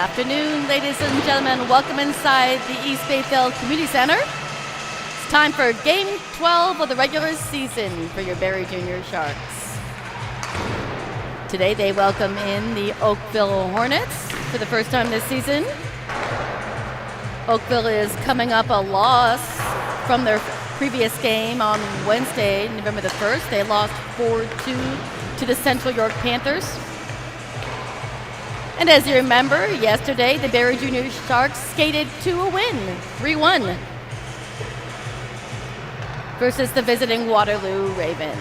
afternoon, ladies and gentlemen. Welcome inside the East Bayfield Community Center. It's time for Game 12 of the regular season for your Barrie Junior Sharks. Today they welcome in the Oakville Hornets for the first time this season. Oakville is coming up a loss from their previous game on Wednesday, November the 1st. They lost 4-2 to the Central York Panthers. And as you remember, yesterday the Barrie Junior Sharks skated to a win, 3-1, versus the visiting Waterloo Ravens.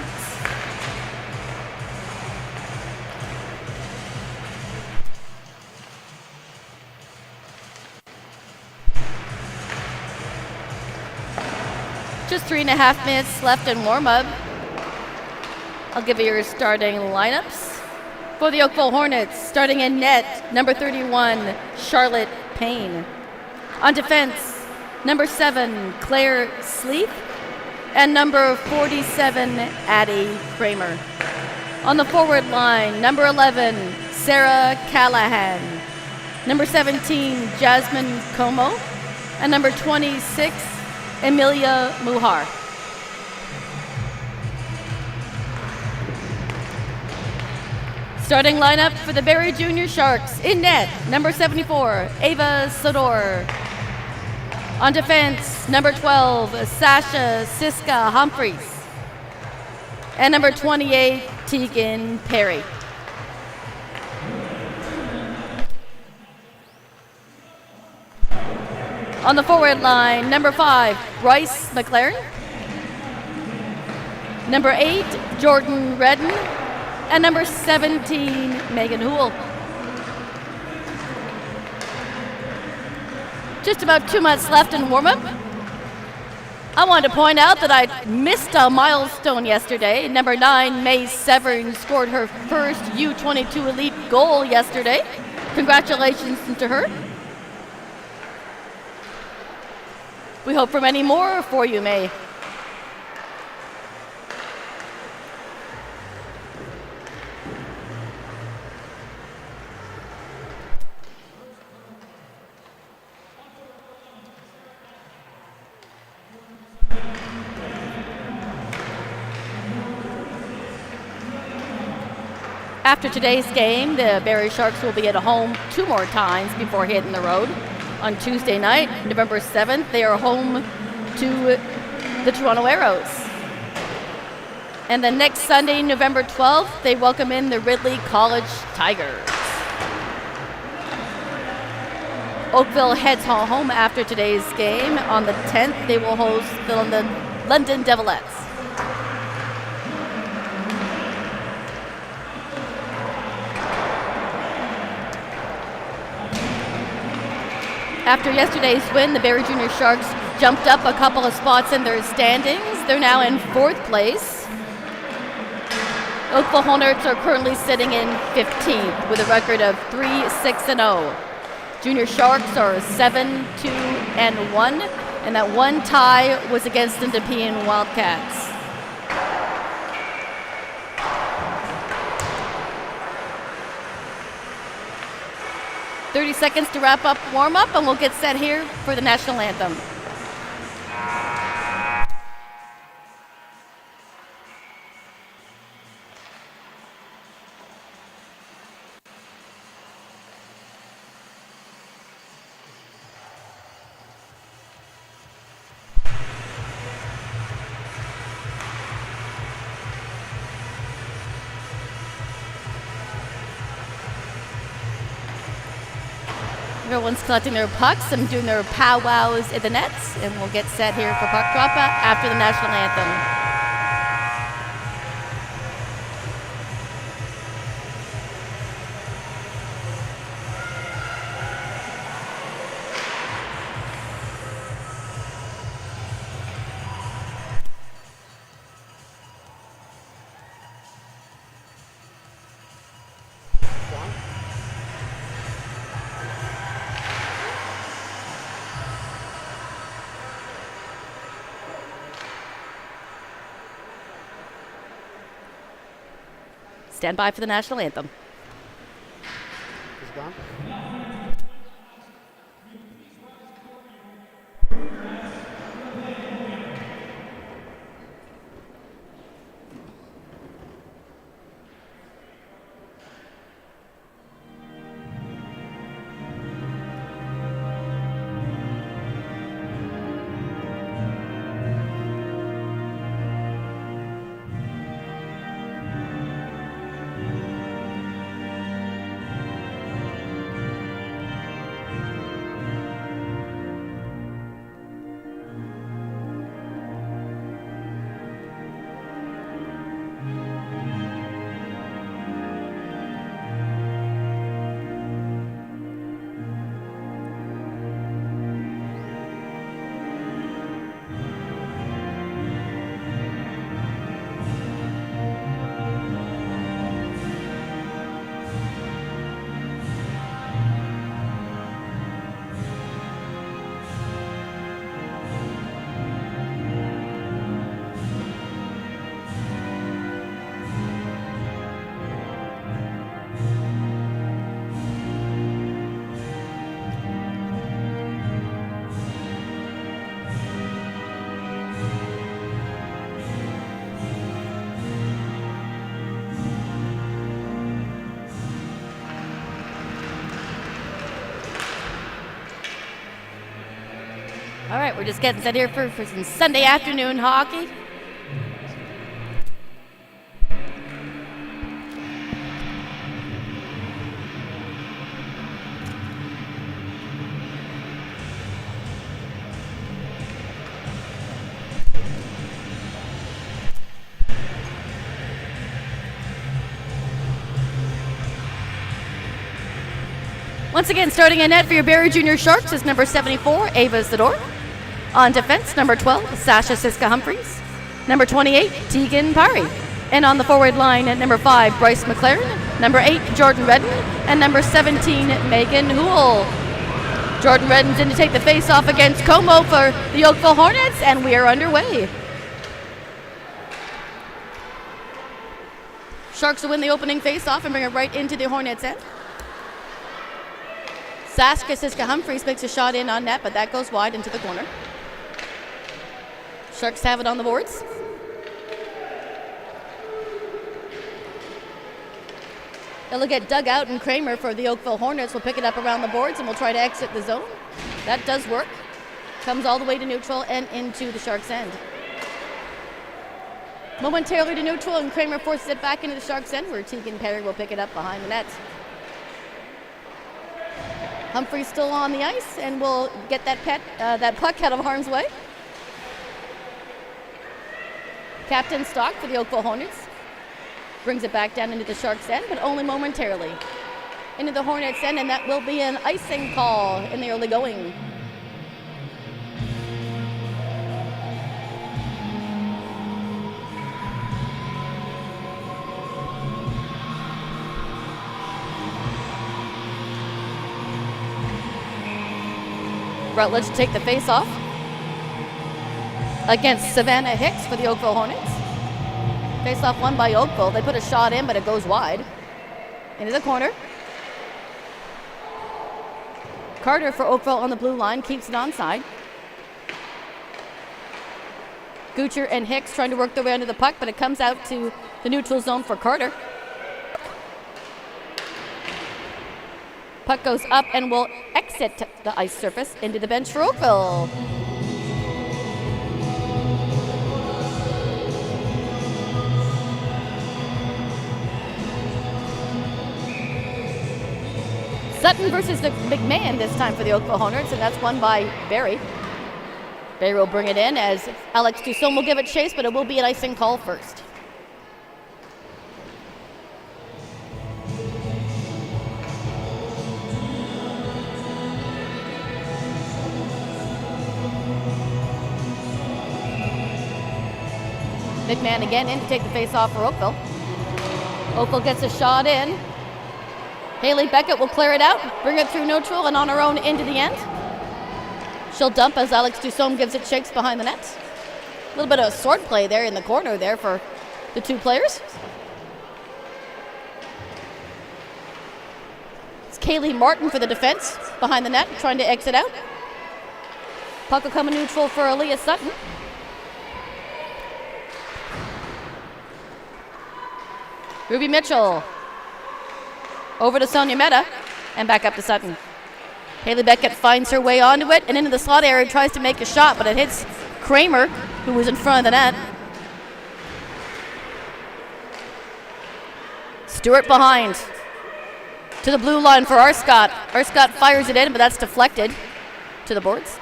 Just 3.5 minutes left in warm-up. I'll give you your starting lineups. For the Oakville Hornets, starting in net, number 31, Charlotte Payne. On defense, number 7, Claire Sleeth, and number 47, Addie Kramer. On the forward line, number 11, Sarah Callahan. Number 17, Jasmine Como, and number 26, Emilia Muhar. Starting lineup for the Barrie Junior Sharks. In net, number 74, Ava Sodor. On defense, number 12, Sasha Siska Humphreys. And number 28, Tegan Perry. On the forward line, number 5, Bryce McLaren. Number 8, Jordan Redden. And number 17, Megan Houle. Just about 2 months left in warm-up. I wanted to point out that I missed a milestone yesterday. Number 9, May Severn, scored her first U22 Elite goal yesterday. Congratulations to her. We hope for many more for you, May. After today's game, the Barrie Sharks will be at home 2 more times before hitting the road. On Tuesday night, November 7th, they are home to the Toronto Arrows. And then next Sunday, November 12th, they welcome in the Ridley College Tigers. Oakville heads home after today's game. On the 10th, they will host the London Devilettes. After yesterday's win, the Barrie Junior Sharks jumped up a couple of spots in their standings. They're now in 4th place. Oakville Hornets are currently sitting in 15th with a record of 3-6-0. Junior Sharks are 7-2-1, and that one tie was against the Nepean Wildcats. "30 seconds to wrap up warm-up, and we'll get set here for the national anthem." Everyone's collecting their pucks and doing their powwows in the nets, and we'll get set here for puck drop after the national anthem. Stand by for the national anthem. Is it gone? All right, we're just getting set here for some Sunday afternoon hockey. Once again, starting in net for your Barrie Junior Sharks is number 74, Ava Zador. On defense, number 12, Sasha Siska-Humphreys. Number 28, Tegan Barrie. And on the forward line, at number 5, Bryce McLaren. Number 8, Jordan Redden. And number 17, Megan Houle. Jordan Redden's in to take the face-off against Como for the Oakville Hornets, and we are underway. Sharks will win the opening face-off and bring it right into the Hornets' end. Sasha Siska-Humphreys makes a shot in on net, but that goes wide into the corner. Sharks have it on the boards. It'll get dug out, and Kramer for the Oakville Hornets will pick it up around the boards and will try to exit the zone. That does work. Comes all the way to neutral and into the Sharks' end. Momentarily to neutral, and Kramer forces it back into the Sharks' end, where Tegan Barrie will pick it up behind the net. Humphreys still on the ice, and will get that puck out of harm's way. Captain Stock for the Oakville Hornets brings it back down into the Sharks' end, but only momentarily. Into the Hornets' end, and that will be an icing call in the early going. Rutledge take the face-off against Savannah Hicks for the Oakville Hornets. Face-off won by Oakville. They put a shot in, but it goes wide. Into the corner. Carter for Oakville on the blue line keeps it onside. Gucher and Hicks trying to work their way under the puck, but it comes out to the neutral zone for Carter. Puck goes up and will exit the ice surface into the bench for Oakville. Sutton versus McMahon this time for the Oakville Hornets, and that's won by Barrie. Barrie will bring it in as Alex Dusson will give it chase, but it will be an icing call first. McMahon again in to take the face-off for Oakville. Oakville gets a shot in. Haley Beckett will clear it out, bring it through neutral and on her own into the end. She'll dump as Alex Dusson gives it shakes behind the net. A little bit of a sword play there in the corner there for the two players. It's Kaylee Martin for the defense behind the net, trying to exit out. Puck will come in neutral for Aaliyah Sutton. Ruby Mitchell over to Sonia Mehta and back up to Sutton. Haley Beckett finds her way onto it and into the slot area, tries to make a shot, but it hits Kramer, who was in front of the net. Stewart behind to the blue line for Arscott. Arscott fires it in, but that's deflected to the boards.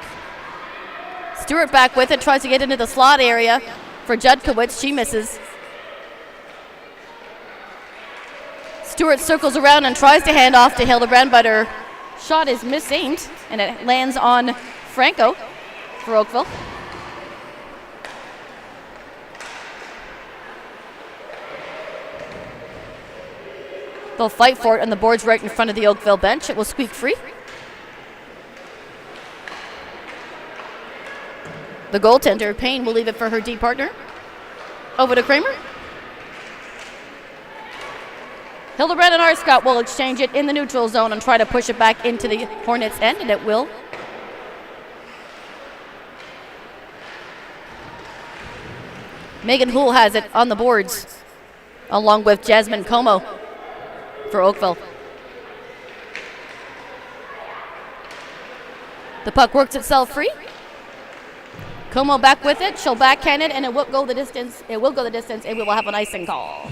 Stewart back with it, tries to get into the slot area for Judkowicz. She misses. Stewart circles around and tries to hand off to Hildebrand, but her shot is misaimed, and it lands on Franco for Oakville. They'll fight for it on the boards right in front of the Oakville bench. It will squeak free. The goaltender, Payne, will leave it for her D partner. Over to Kramer. Hildebrand and Arscott will exchange it in the neutral zone and try to push it back into the Hornets' end, and it will. Megan Houle has it on the boards, along with Jasmine Como for Oakville. The puck works itself free. Como back with it. She'll backhand it, and it will go the distance. It will go the distance, and we will have an icing call.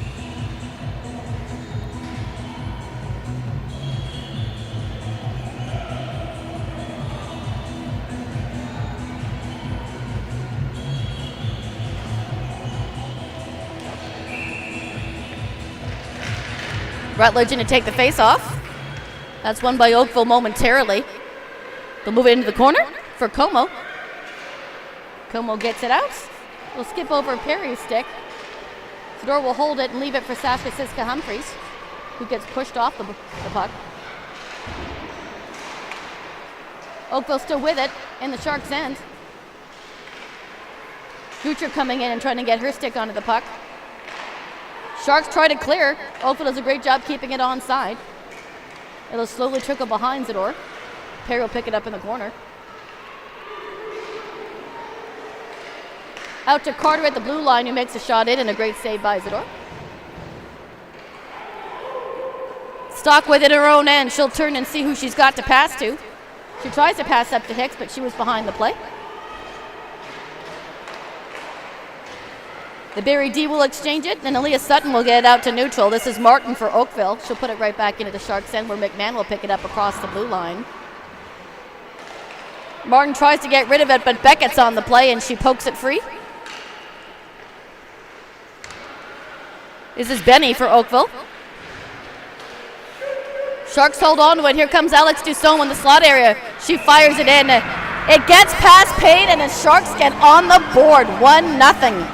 Rutledge in to take the face off. That's won by Oakville momentarily. They'll move it into the corner for Como. Como gets it out. We'll skip over Perry's stick. Fedor will hold it and leave it for Sasha Siska-Humphreys, who gets pushed off the puck. Oakville still with it in the Sharks' end. Gucher coming in and trying to get her stick onto the puck. Sharks try to clear. Oakville does a great job keeping it onside. It'll slowly trickle behind Zador. Perry will pick it up in the corner. Out to Carter at the blue line, who makes a shot in, and a great save by Zador. Stock with it her own end. She'll turn and see who she's got to pass to. She tries to pass up to Hicks, but she was behind the play. The Barrie D will exchange it, and Aaliyah Sutton will get it out to neutral. This is Martin for Oakville. She'll put it right back into the Sharks' end, where McMahon will pick it up across the blue line. Martin tries to get rid of it, but Beckett's on the play, and she pokes it free. This is Benny for Oakville. Sharks hold on to it. Here comes Alex Dussault in the slot area. She fires it in. It gets past Payne, and the Sharks get on the board. 1-0.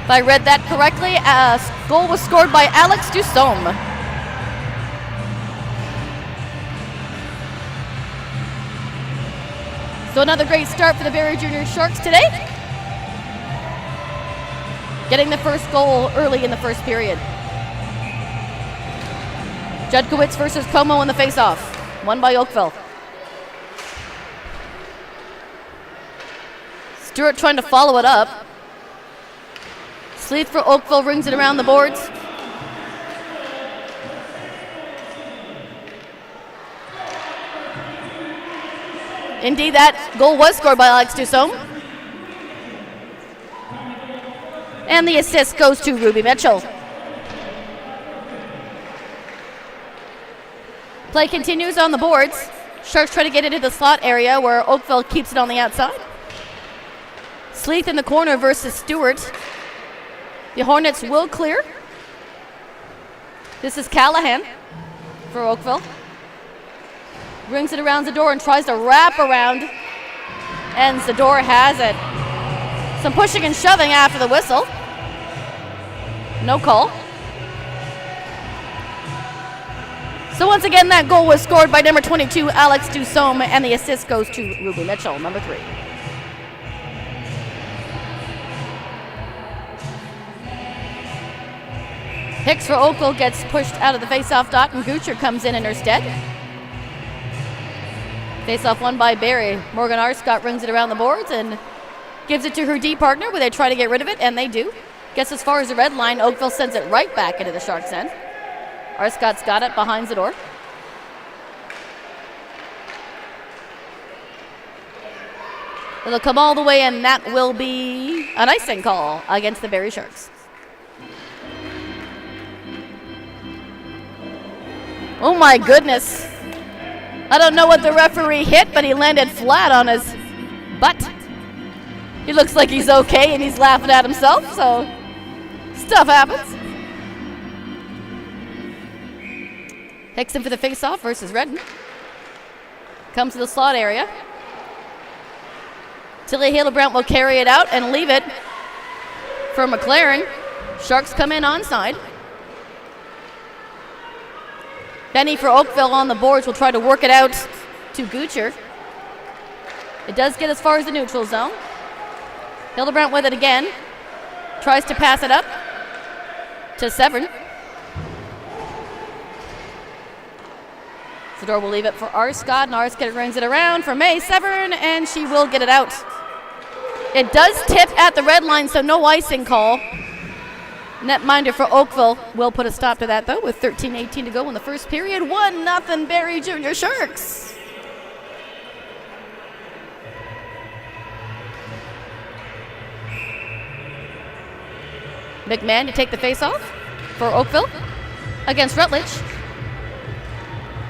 If I read that correctly, a goal was scored by Alex Dussault. So another great start for the Barrie Junior Sharks today. Getting the first goal early in the first period. Judkowitz versus Como in the faceoff. Won by Oakville. Stewart trying to follow it up. Sleeth for Oakville rings it around the boards. Indeed, that goal was scored by Alex Dussault. And the assist goes to Ruby Mitchell. Play continues on the boards. Sharks try to get into the slot area where Oakville keeps it on the outside. Sleeth in the corner versus Stewart. The Hornets will clear. This is Callahan for Oakville. Brings it around Zador and tries to wrap around. And Zador has it. Some pushing and shoving after the whistle. No call. So once again, that goal was scored by number 22, Alex Dussault, and the assist goes to Ruby Mitchell, number 3. Hicks for Oakville gets pushed out of the faceoff dot, and Gucher comes in her stead. Faceoff won by Barrie. Morgan Arscott brings it around the boards and gives it to her D partner, where they try to get rid of it, and they do. Gets as far as the red line. Oakville sends it right back into the Sharks' end. Arscott's got it behind the door. It'll come all the way, and that will be an icing call against the Barrie Sharks. Oh my goodness. I don't know what the referee hit, but he landed flat on his butt. He looks like he's okay, and he's laughing at himself, so stuff happens. Hicks in for the face-off versus Redden. Comes to the slot area. Tilly Halebrant will carry it out and leave it for McLaren. Sharks come in onside. Benny for Oakville on the boards will try to work it out to Gucher. It does get as far as the neutral zone. Hildebrandt with it again. Tries to pass it up to Severn. Zador will leave it for Arscott, and Arscott rings it around for May Severn, and she will get it out. It does tip at the red line, so no icing call. Netminder for Oakville will put a stop to that, though, with 13:18 to go in the first period. 1-0 Barrie Junior Sharks. McMahon to take the face-off for Oakville against Rutledge.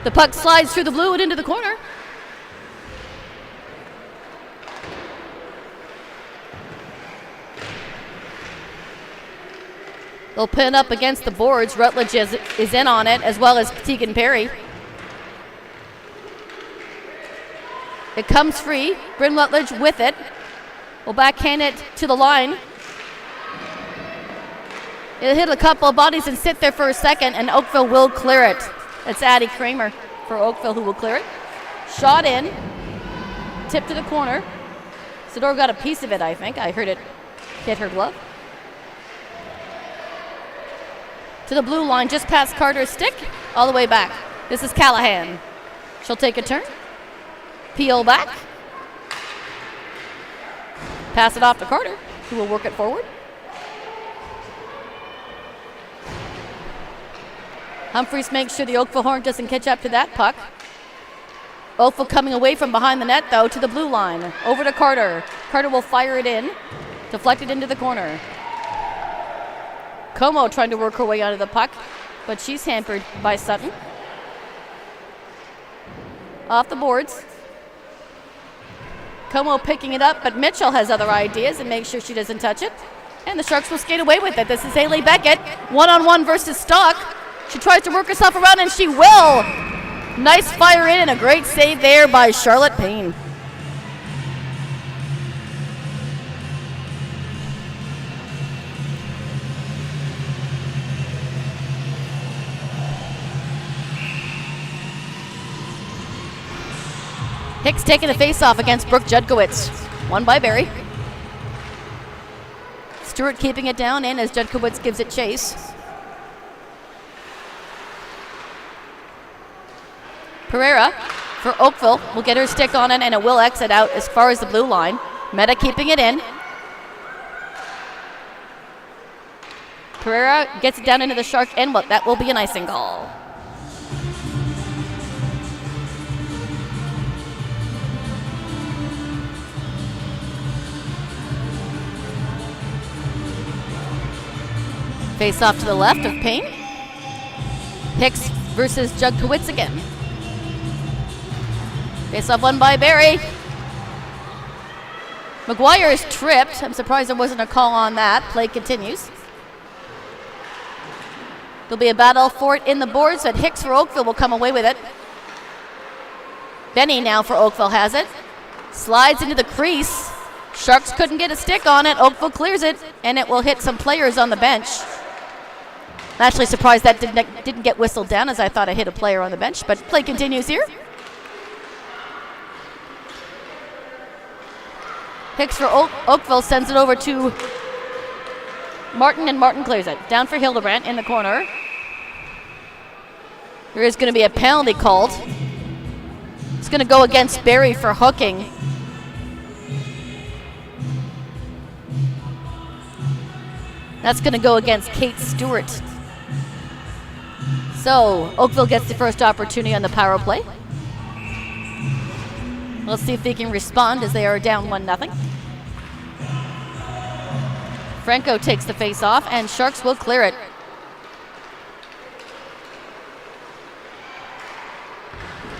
The puck slides through the blue and into the corner. They'll pin up against the boards. Rutledge is in on it, as well as Tegan Perry. It comes free. Bryn Rutledge with it. Will backhand it to the line. It'll hit a couple of bodies and sit there for a second, and Oakville will clear it. It's Addie Kramer for Oakville who will clear it. Shot in. Tip to the corner. Sador got a piece of it, I think. I heard it hit her glove. To the blue line, just past Carter's stick, all the way back. This is Callahan. She'll take a turn. Peel back. Pass it off to Carter, who will work it forward. Humphreys makes sure the Oakville Horn doesn't catch up to that puck. Oakville coming away from behind the net, though, to the blue line. Over to Carter. Carter will fire it in, deflect it into the corner. Como trying to work her way out of the puck, but she's hampered by Sutton. Off the boards. Como picking it up, but Mitchell has other ideas and makes sure she doesn't touch it. And the Sharks will skate away with it. This is Haley Beckett, one-on-one versus Stock. She tries to work herself around, and she will. Nice fire in and a great save there by Charlotte Payne. Hicks taking the face-off against Brooke Judkowitz. Won by Barrie. Stewart keeping it down in as Judkowitz gives it chase. Pereira for Oakville will get her stick on it, and it will exit out as far as the blue line. Meta keeping it in. Pereira gets it down into the Shark end, but that will be an icing call. Face off to the left of Payne. Hicks versus Judkowitz again. Face off won by Barrie. McGuire is tripped. I'm surprised there wasn't a call on that. Play continues. There'll be a battle for it in the boards, but Hicks for Oakville will come away with it. Benny now for Oakville has it. Slides into the crease. Sharks couldn't get a stick on it. Oakville clears it, and it will hit some players on the bench. I'm actually surprised that didn't get whistled down, as I thought I hit a player on the bench, but play continues here. Hicks for Oakville sends it over to Martin, and Martin clears it. Down for Hildebrandt in the corner. There is going to be a penalty called. It's going to go against Barrie for hooking. That's going to go against Kate Stewart. So Oakville gets the first opportunity on the power play. Let's see if they can respond as they are down 1-0. Franco takes the face off, and Sharks will clear it.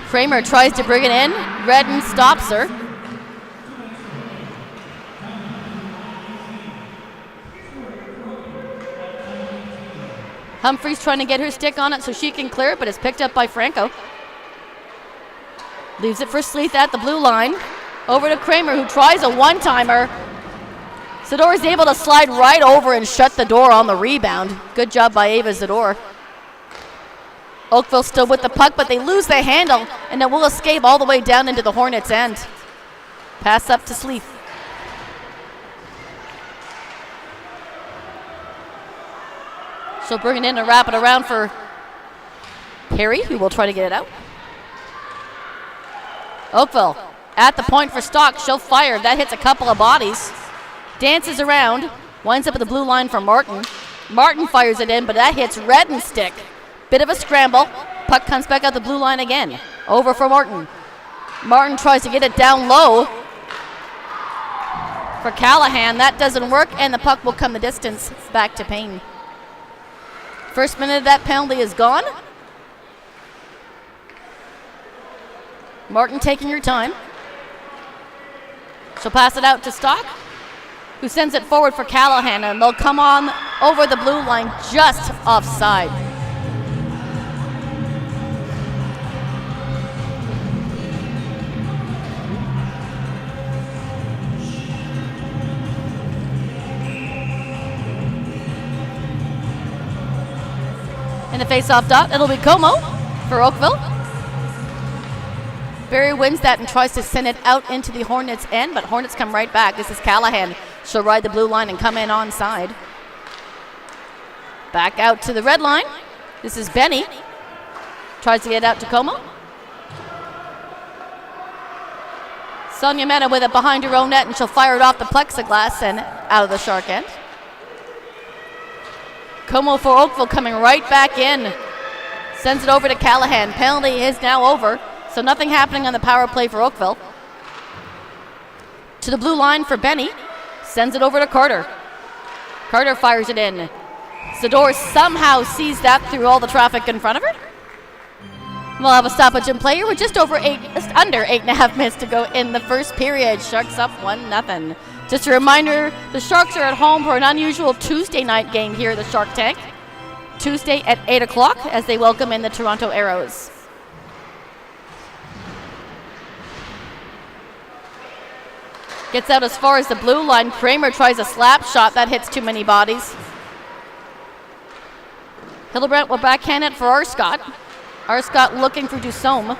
Kramer tries to bring it in. Redden stops her. Humphreys trying to get her stick on it so she can clear it, but it's picked up by Franco. Leaves it for Sleeth at the blue line. Over to Kramer, who tries a one-timer. Zador is able to slide right over and shut the door on the rebound. Good job by Ava Zador. Oakville still with the puck, but they lose the handle, and it will escape all the way down into the Hornets' end. Pass up to Sleeth. She'll bring it in and wrap it around for Harry, who will try to get it out. Oakville at the point for Stock. She'll fire. That hits a couple of bodies. Dances around. Winds up at the blue line for Martin. Martin fires it in, but that hits red and stick. Bit of a scramble. Puck comes back out the blue line again. Over for Martin. Martin tries to get it down low for Callahan. That doesn't work, and the puck will come the distance back to Payne. First minute of that penalty is gone. Martin taking your time. She'll pass it out to Stock, who sends it forward for Callahan, and they'll come on over the blue line just offside. In the face-off dot, it'll be Como for Oakville. Barrie wins that and tries to send it out into the Hornets' end, but Hornets come right back. This is Callahan. She'll ride the blue line and come in onside. Back out to the red line. This is Benny. Tries to get out to Como. Sonia Mena with it behind her own net, and she'll fire it off the plexiglass and out of the Shark end. Como for Oakville coming right back in. Sends it over to Callahan. Penalty is now over, so nothing happening on the power play for Oakville. To the blue line for Benny. Sends it over to Carter. Carter fires it in. Zador somehow sees that through all the traffic in front of her. We'll have a stoppage in play. We're just under 8.5 minutes to go in the first period. Sharks up 1-0. Just a reminder, the Sharks are at home for an unusual Tuesday night game here at the Shark Tank. Tuesday at 8 o'clock as they welcome in the Toronto Arrows. Gets out as far as the blue line. Kramer tries a slap shot. That hits too many bodies. Hildebrandt will backhand it for Arscott. Arscott looking for Dusome.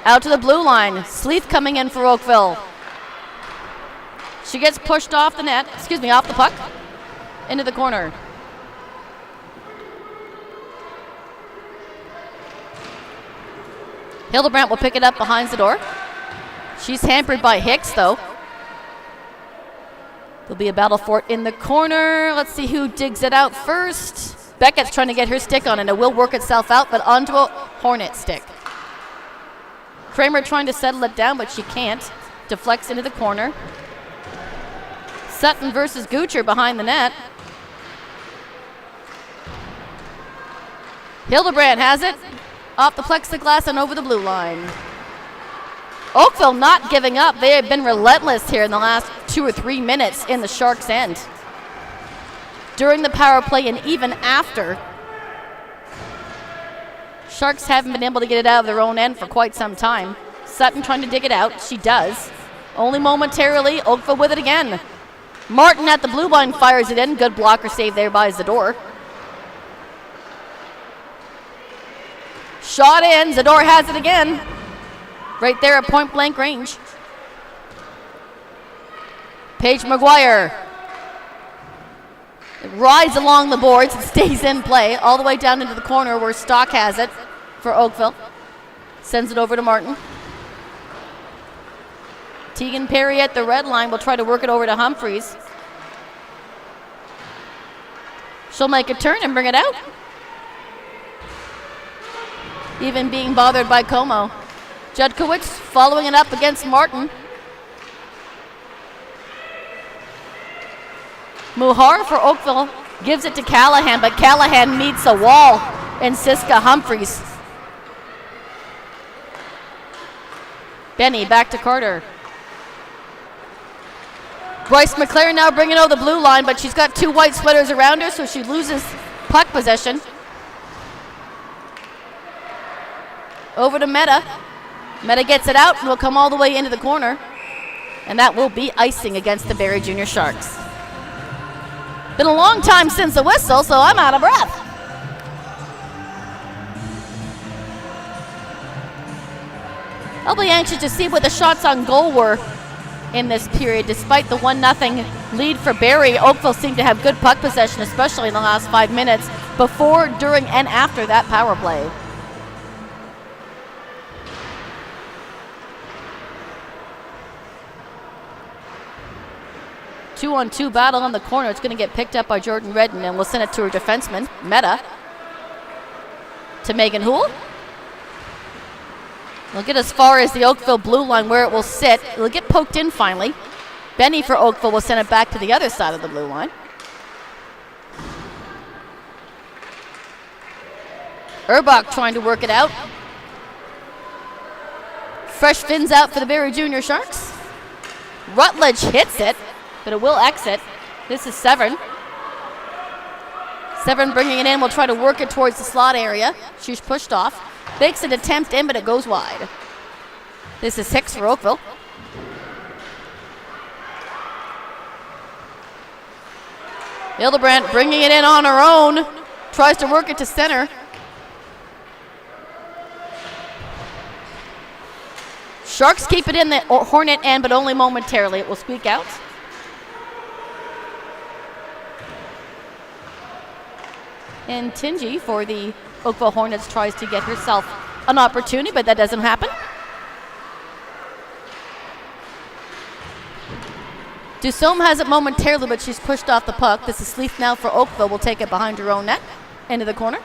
Out to the blue line. Sleeth coming in for Oakville. She gets pushed off the net, off the puck, into the corner. Hildebrandt will pick it up behind the door. She's hampered by Hicks, though. There'll be a battle for it in the corner. Let's see who digs it out first. Beckett's trying to get her stick on, and it will work itself out, but onto a Hornet stick. Kramer trying to settle it down, but she can't. Deflects into the corner. Sutton versus Gucher behind the net. Hildebrandt has it. Off the plexiglass and over the blue line. Oakville not giving up. They have been relentless here in the last 2 or 3 minutes in the Sharks' end. During the power play and even after. Sharks haven't been able to get it out of their own end for quite some time. Sutton trying to dig it out. She does. Only momentarily. Oakville with it again. Martin at the blue line fires it in. Good blocker save there by Zador. Shot in. Zador has it again. Right there at point blank range. Paige McGuire. It rides along the boards and stays in play all the way down into the corner where Stock has it for Oakville. Sends it over to Martin. Tegan Perry at the red line will try to work it over to Humphreys. She'll make a turn and bring it out. Even being bothered by Como. Judkowicz following it up against Martin. Muhar for Oakville gives it to Callahan, but Callahan meets a wall in Siska Humphreys. Benny back to Carter. Bryce McLaren now bringing over the blue line, but she's got 2 white sweaters around her, so she loses puck possession. Over to Meta. Meta gets it out and will come all the way into the corner. And that will be icing against the Barrie Junior Sharks. Been a long time since the whistle, so I'm out of breath. I'll be anxious to see what the shots on goal were in this period. Despite the 1-0 lead for Barrie, Oakville seemed to have good puck possession, especially in the last 5 minutes, before, during, and after that power play. 2-on-2 battle on the corner. It's going to get picked up by Jordan Redden, and we'll send it to her defenseman, Meta, to Megan Houle. We'll get as far as the Oakville blue line where it will sit. It'll get poked in finally. Benny for Oakville will send it back to the other side of the blue line. Urbach trying to work it out. Fresh fins out for the Barrie Junior Sharks. Rutledge hits it, but it will exit. This is Severn. Severn bringing it in, will try to work it towards the slot area. She's pushed off. Makes an attempt in, but it goes wide. This is Hicks for Oakville. Hildebrandt bringing it in on her own. Tries to work it to center. Sharks keep it in the Hornet end, but only momentarily. It will squeak out. And Tingy for the Oakville Hornets tries to get herself an opportunity, but that doesn't happen. Dusome has it momentarily, but she's pushed off the puck. This is Sleeth now for Oakville. Will take it behind her own net, into the corner.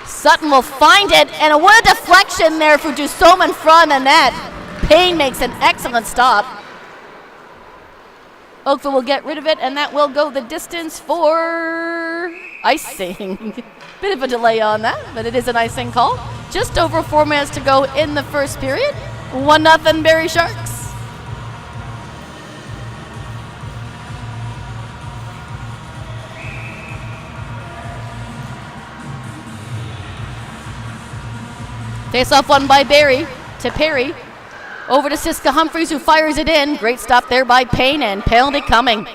Sutton will find it, and what a deflection there for Dusome in front of the net. Payne makes an excellent stop. Oakville will get rid of it, and that will go the distance for icing. Bit of a delay on that, but it is an icing call. Just over 4 minutes to go in the first period. 1-0 Barrie Sharks. Face-off won by Barrie to Perry. Over to Siska Humphreys, who fires it in. Great stop there by Payne, and penalty coming.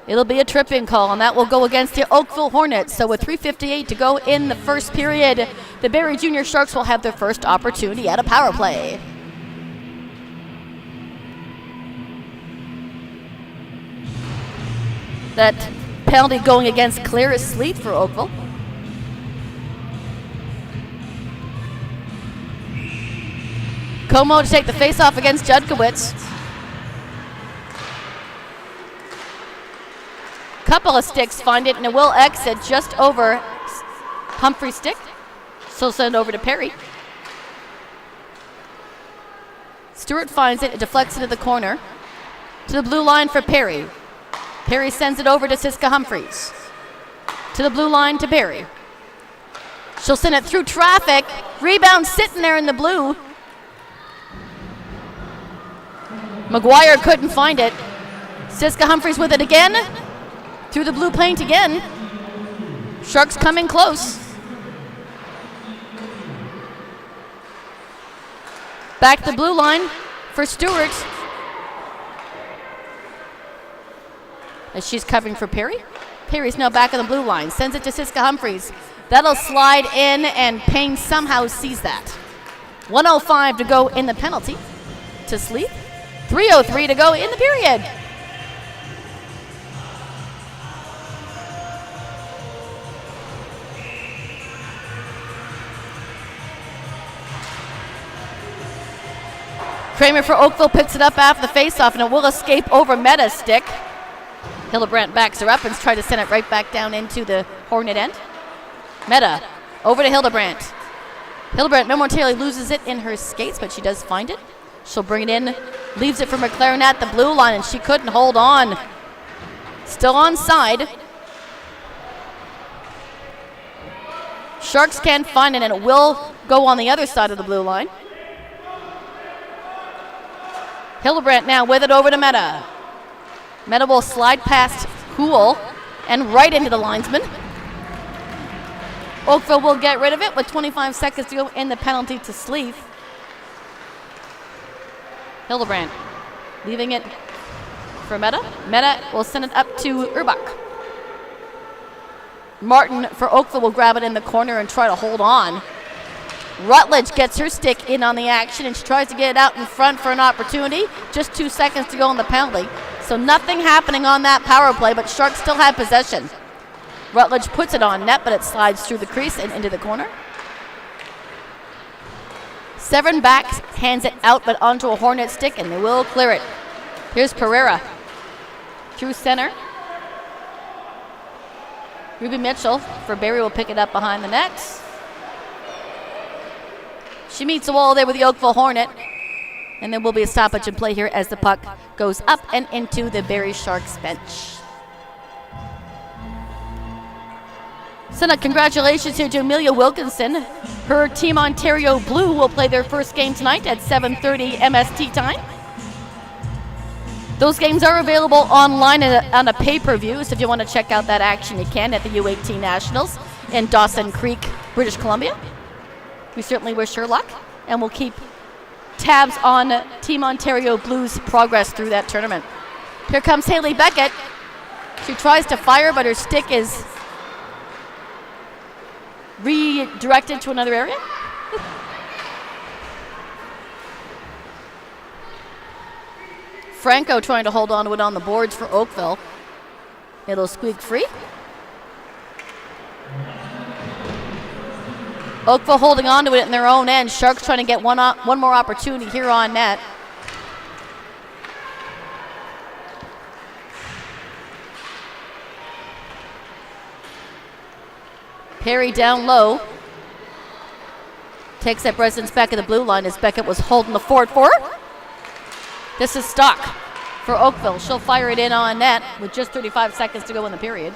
It'll be a tripping call, and that will go against the Oakville Hornets. So with 3:58 to go in the first period, the Barrie Junior Sharks will have their first opportunity at a power play. That penalty going against Clara Sleeth for Oakville. Como to take the face-off against Judkowitz. Couple of sticks find it, and it will exit just over Humphrey's stick. So send it over to Perry. Stewart finds it, it deflects into the corner. To the blue line for Perry. Perry sends it over to Siska Humphreys. To the blue line to Barrie. She'll send it through traffic. Rebound sitting there in the blue. McGuire couldn't find it. Siska Humphreys with it again. Through the blue paint again. Sharks coming close. Back to the blue line for Stewart. As she's covering for Perry. Perry's now back on the blue line. Sends it to Siska Humphreys. That'll slide in, and Payne somehow sees that. 1:05 to go in the penalty to Sleeth. 3:03 to go in the period. Kramer for Oakville picks it up after the faceoff, and it will escape over Meta's stick. Hildebrandt backs her up and tries to send it right back down into the Hornet end. Meta over to Hildebrandt. Hildebrandt momentarily loses it in her skates, but she does find it. She'll bring it in, leaves it for McLaren at the blue line, and she couldn't hold on. Still onside. Sharks can't find it, and it will go on the other side of the blue line. Hildebrandt now with it over to Meta. Meta will slide past Houle and right into the linesman. Oakville will get rid of it with 25 seconds to go in the penalty to Sleeth. Hildebrandt leaving it for Meta. Meta will send it up to Urbach. Martin for Oakville will grab it in the corner and try to hold on. Rutledge gets her stick in on the action, and she tries to get it out in front for an opportunity. Just 2 seconds to go in the penalty. So nothing happening on that power play, but Sharks still have possession. Rutledge puts it on net, but it slides through the crease and into the corner. Severn backs, hands it out, but onto a Hornet stick, and they will clear it. Here's Pereira. Through center. Ruby Mitchell for Barrie will pick it up behind the net. She meets the wall there with the Oakville Hornet. And there will be a stoppage in play here as the puck goes up and into the Barrie Sharks bench. Send a congratulations here to Amelia Wilkinson. Her Team Ontario Blue will play their first game tonight at 7:30 MST time. Those games are available online on a pay-per-view, so if you want to check out that action, you can at the U18 Nationals in Dawson Creek, British Columbia. We certainly wish her luck, and we'll keep tabs on Team Ontario Blues' progress through that tournament. Here comes Haley Beckett. She tries to fire, but her stick is redirected to another area. Franco trying to hold on to it on the boards for Oakville. It'll squeak free. Oakville holding on to it in their own end. Sharks trying to get one more opportunity here on net. Perry down low. Takes up residence back at the blue line as Beckett was holding the fort for her. This is Stock for Oakville. She'll fire it in on net with just 35 seconds to go in the period.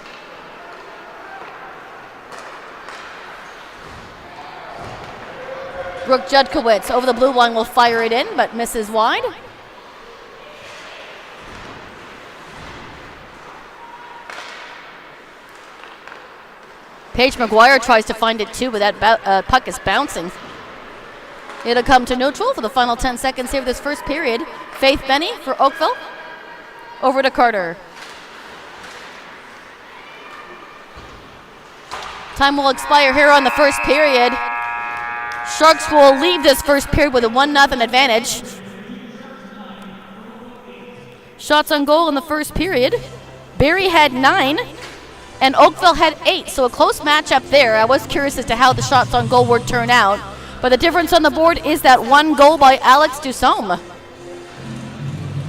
Brooke Judkowitz over the blue line will fire it in, but misses wide. Paige McGuire tries to find it too, but that puck is bouncing. It'll come to neutral for the final 10 seconds here of this first period. Faith Benny for Oakville. Over to Carter. Time will expire here on the first period. Sharks will leave this first period with a 1-0 advantage. Shots on goal in the first period. Barrie had 9 and Oakville had 8, so a close matchup there. I was curious as to how the shots on goal would turn out, but the difference on the board is that 1 goal by Alex Dusome.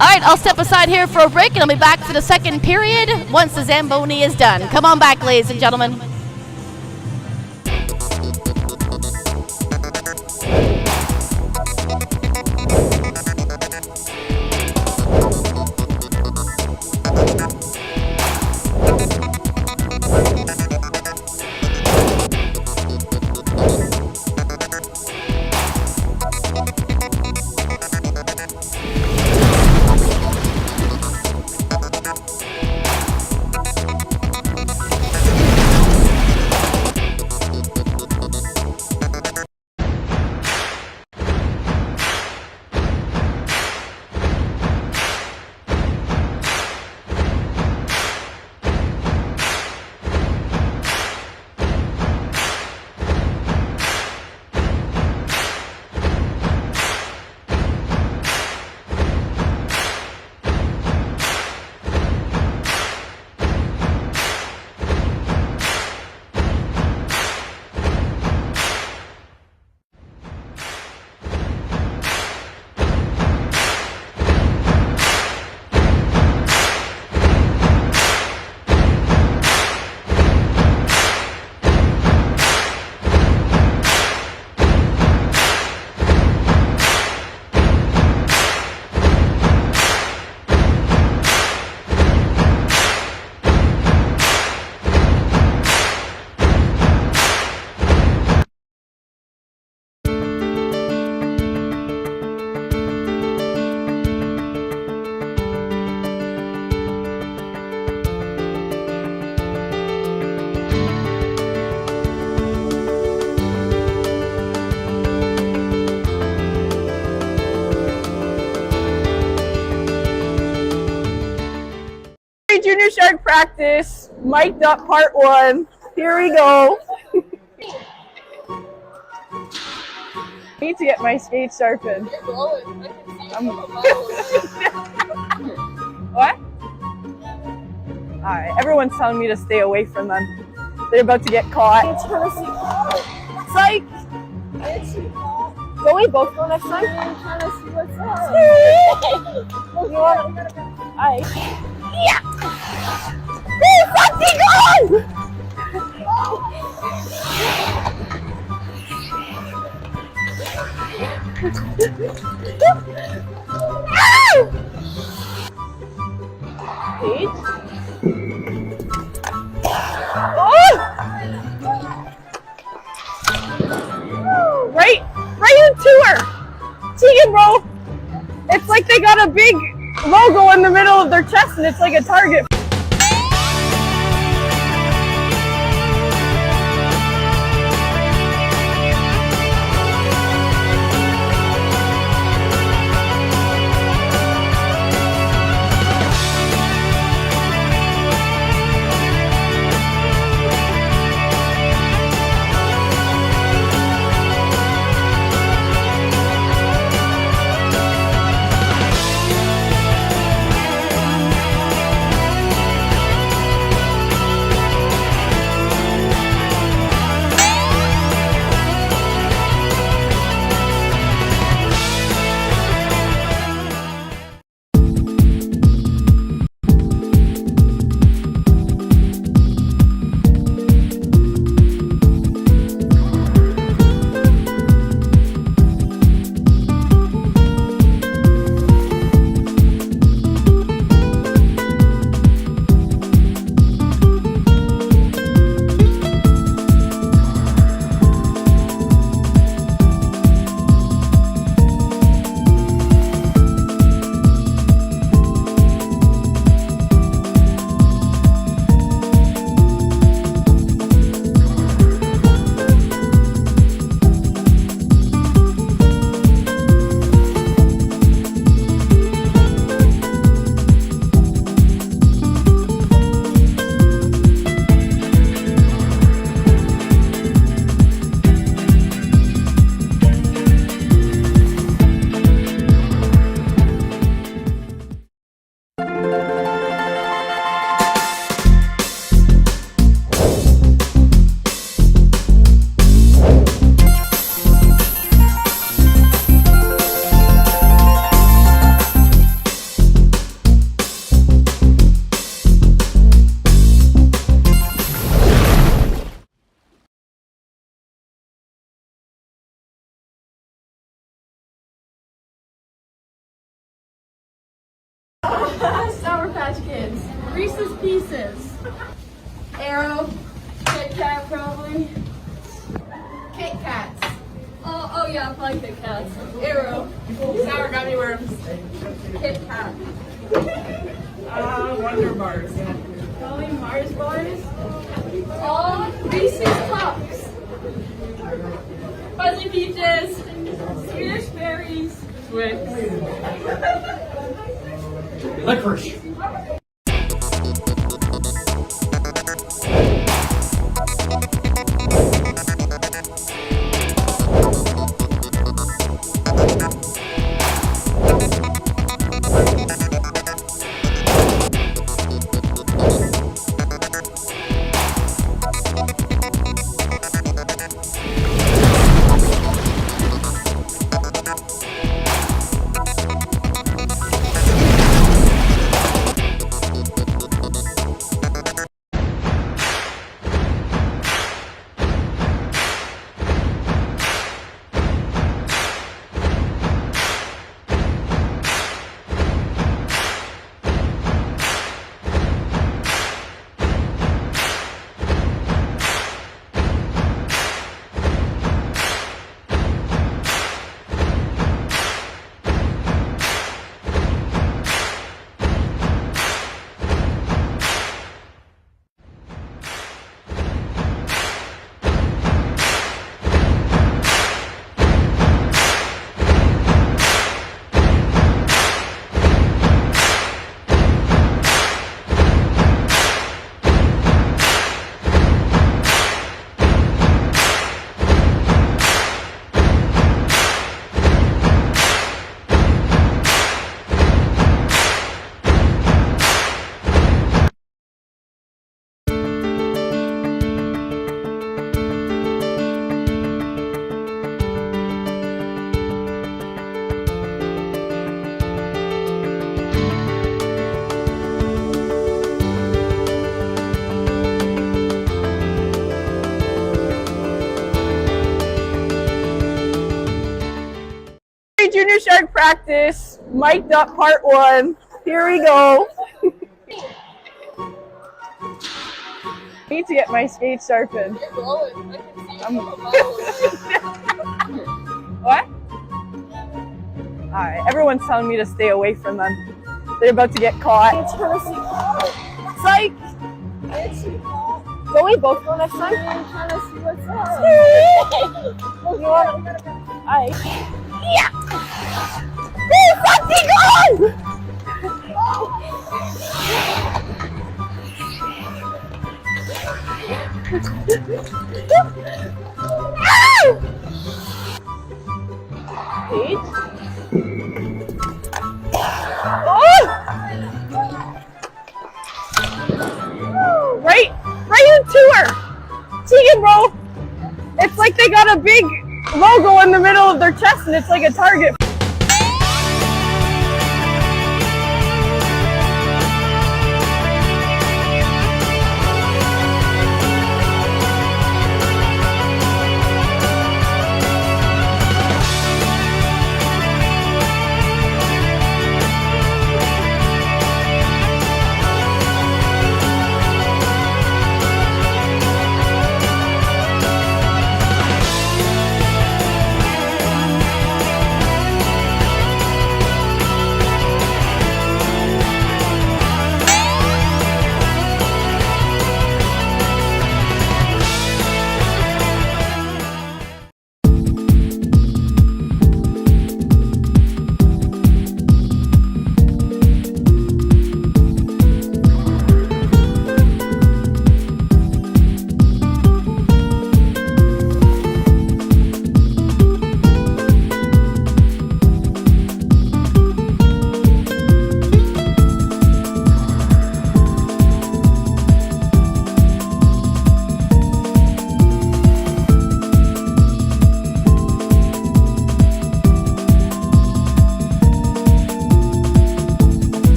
All right, I'll step aside here for a break, and I'll be back for the second period once the Zamboni is done. Come on back, ladies and gentlemen. Junior Shark practice, mic'd up part 1. Here we go. Need to get my skates sharpened. What? Alright, everyone's telling me to stay away from them. They're about to get caught. Psych! Go we both go next time? I'm trying to see what's up. You want to? Yeah! Woo! Fucking gone! Paige? Right into her! Tegan, bro! It's like they got a big logo in the middle of their chest and it's like a target. Sour Patch Kids, Reese's Pieces, Arrow, Kit Kat probably, Kit Kats. Oh yeah, probably Kit Kats. Arrow, Sour Gummy Worms, Kit Kat. Wonder Bars. Probably Mars Bars. All Reese's Puffs, Fuzzy Peaches, Swedish Berries, Twix. Licorice. Shark practice, mic'd up part 1. Here we go. I need to get my skates sharpened. What? Alright, everyone's telling me to stay away from them. They're about to get caught. Psych! Don't we both go next time? Yeah! Woo, fucking go! Paige? Right into her! Tegan, bro! It's like they got a big logo in the middle of their chest and it's like a target.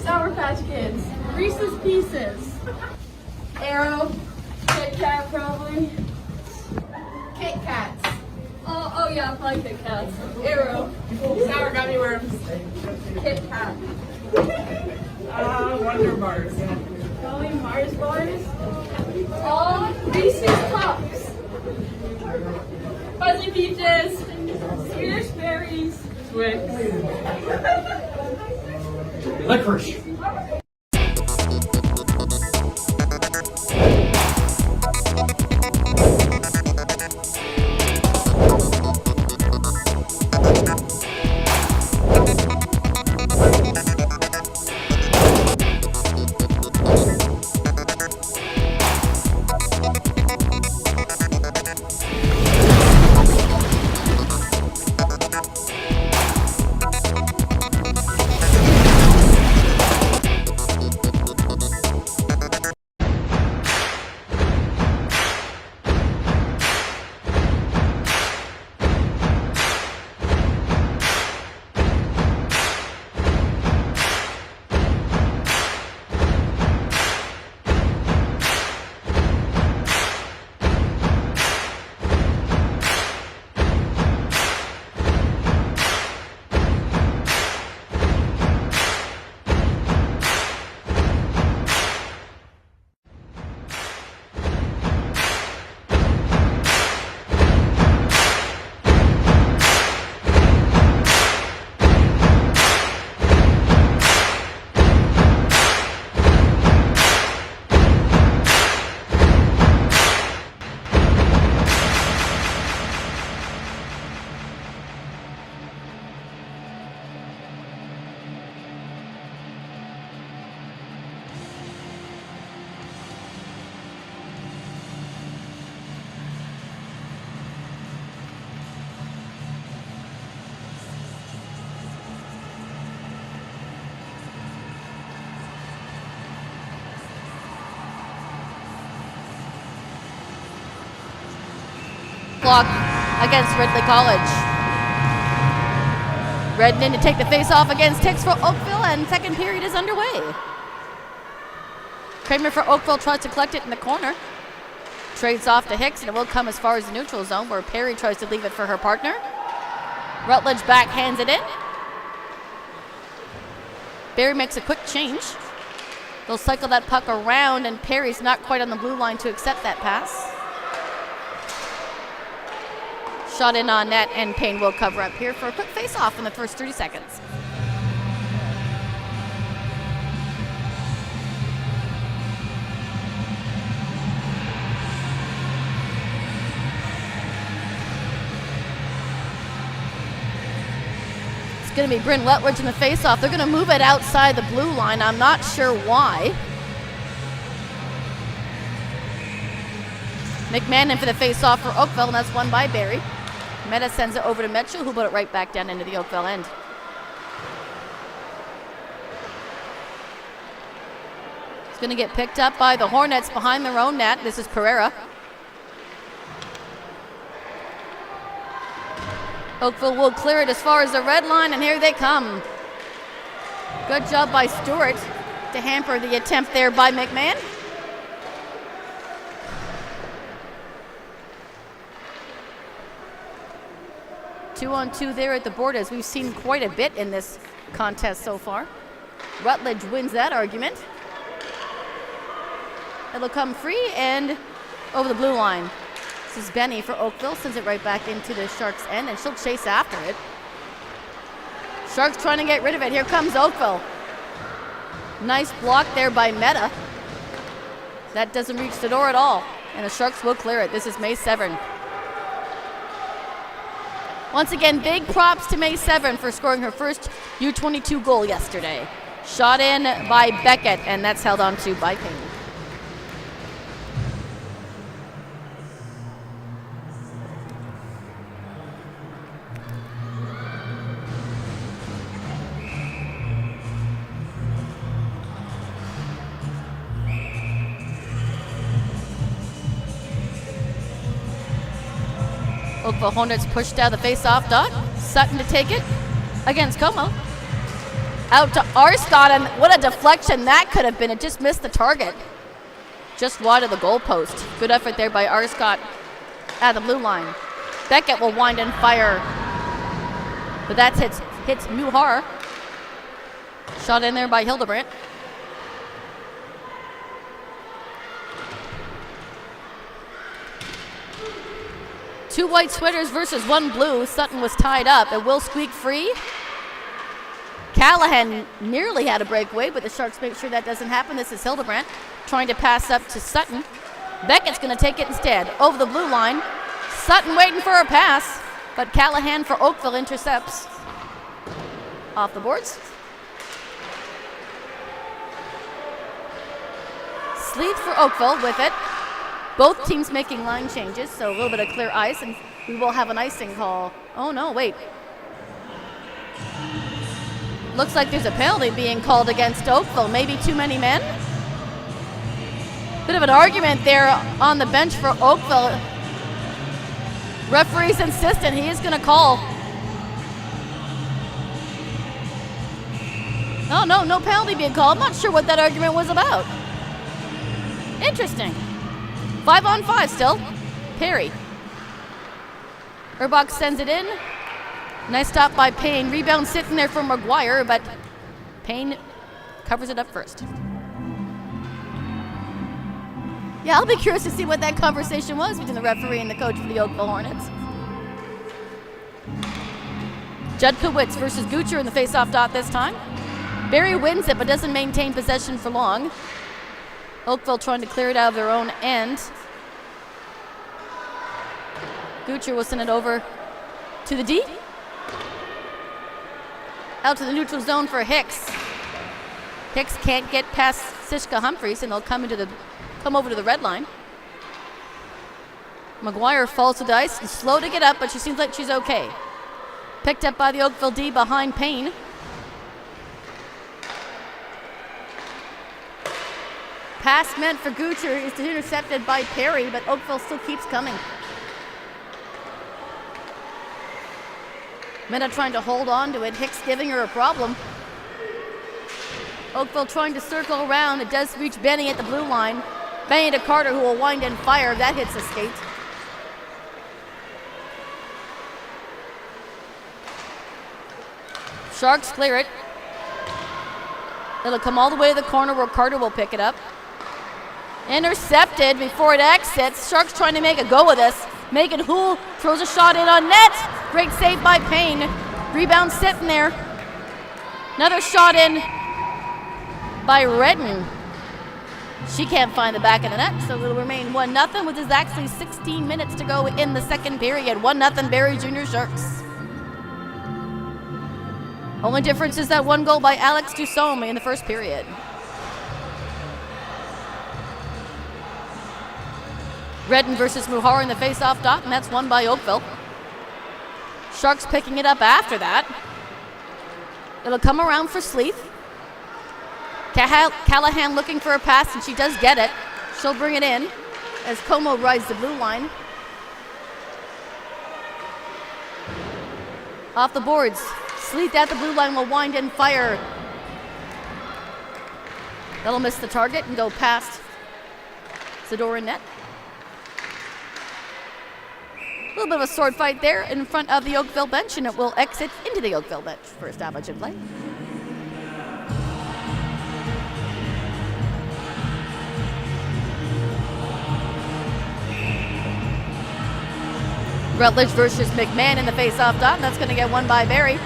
Sour Patch Kids. Reese's Pieces. Arrow. Kit Kat probably. Kit Kats. Oh yeah, probably Kit Kats. Arrow. Sour Gummy Worms. Kit Kat. Wonder Bars. Probably Mars bars. All Reese's Cups. Fuzzy Peaches. Swedish Berries. Twix. Licorice. block against Ridley College. Redden in to take the face-off against Hicks for Oakville, and second period is underway. Kramer for Oakville tries to collect it in the corner. Trades off to Hicks, and it will come as far as the neutral zone, where Perry tries to leave it for her partner. Rutledge backhands it in. Barrie makes a quick change. They'll cycle that puck around, and Perry's not quite on the blue line to accept that pass. Shot in on net, and Payne will cover up here for a quick face-off in the first 30 seconds. It's going to be Bryn Rutledge in the face-off. They're going to move it outside the blue line. I'm not sure why. McMahon in for the face-off for Oakville, and that's won by Barrie. Meta sends it over to Mitchell, who put it right back down into the Oakville end. It's going to get picked up by the Hornets behind their own net. This is Pereira. Oakville will clear it as far as the red line, and here they come. Good job by Stewart to hamper the attempt there by McMahon. Two-on-two there at the board, as we've seen quite a bit in this contest so far. Rutledge wins that argument. It'll come free and over the blue line. This is Benny for Oakville, sends it right back into the Sharks' end, and she'll chase after it. Sharks trying to get rid of it. Here comes Oakville. Nice block there by Meta. That doesn't reach the door at all, and the Sharks will clear it. This is May Severn. Once again, big props to May Severn for scoring her first U22 goal yesterday. Shot in by Beckett, and that's held on to by Payne. Oakville Hornets pushed out the face-off dot. Sutton to take it against Como. Out to Arscott, and what a deflection that could have been. It just missed the target. Just wide of the goalpost. Good effort there by Arscott at the blue line. Beckett will wind and fire, but that hits Muhar. Shot in there by Hildebrandt. Two white sweaters versus one blue. Sutton was tied up. It will squeak free. Callahan nearly had a breakaway, but the Sharks make sure that doesn't happen. This is Hildebrandt trying to pass up to Sutton. Beckett's going to take it instead. Over the blue line. Sutton waiting for a pass, but Callahan for Oakville intercepts. Off the boards. Sleeve for Oakville with it. Both teams making line changes, so a little bit of clear ice, and we will have an icing call. Oh no, wait. Looks like there's a penalty being called against Oakville. Maybe too many men? Bit of an argument there on the bench for Oakville. Referee's insistent, he is gonna call. Oh no, no penalty being called. I'm not sure what that argument was about. Interesting. 5-on-5 still. Perry. Urbach sends it in. Nice stop by Payne. Rebound sitting there for McGuire, but Payne covers it up first. Yeah, I'll be curious to see what that conversation was between the referee and the coach for the Oakville Hornets. Judkowitz versus Gucher in the face-off dot this time. Barrie wins it, but doesn't maintain possession for long. Oakville trying to clear it out of their own end. Gucher will send it over to the D. Out to the neutral zone for Hicks. Hicks can't get past Sishka Humphreys, and they'll come over to the red line. McGuire falls to the ice and slow to get up, but she seems like she's okay. Picked up by the Oakville D behind Payne. Pass meant for Gucher is intercepted by Perry, but Oakville still keeps coming. Mena trying to hold on to it. Hicks giving her a problem. Oakville trying to circle around. It does reach Benny at the blue line. Benny to Carter, who will wind and fire. That hits the skate. Sharks clear it. It'll come all the way to the corner where Carter will pick it up. Intercepted before it exits. Sharks trying to make a go of this. Megan Houle throws a shot in on net. Great save by Payne. Rebound sitting there. Another shot in by Redden. She can't find the back of the net, so it'll remain 1-0 with exactly 16 minutes to go in the second period. 1-0 Barrie Junior Sharks. Only difference is that one goal by Alex Dusome in the first period. Redden versus Muhar in the face-off dot, and that's won by Oakville. Sharks picking it up after that. It'll come around for Sleeth. Callahan looking for a pass, and she does get it. She'll bring it in as Como rides the blue line. Off the boards. Sleeth at the blue line will wind and fire. That'll miss the target and go past Zadora net. A little bit of a sword fight there in front of the Oakville bench, and it will exit into the Oakville bench for a stoppage in play. Rutledge versus McMahon in the face-off dot, and that's going to get won by Barrie.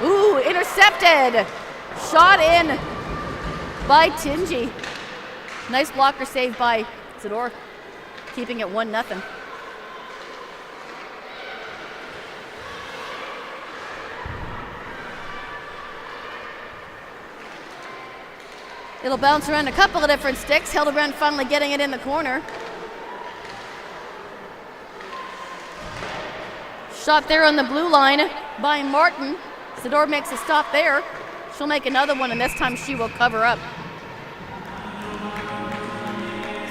Ooh, intercepted. Shot in by Tingy. Nice blocker save by Zador, keeping it 1-0. It'll bounce around a couple of different sticks. Hildebrand finally getting it in the corner. Shot there on the blue line by Martin. Zador makes a stop there. She'll make another one, and this time she will cover up.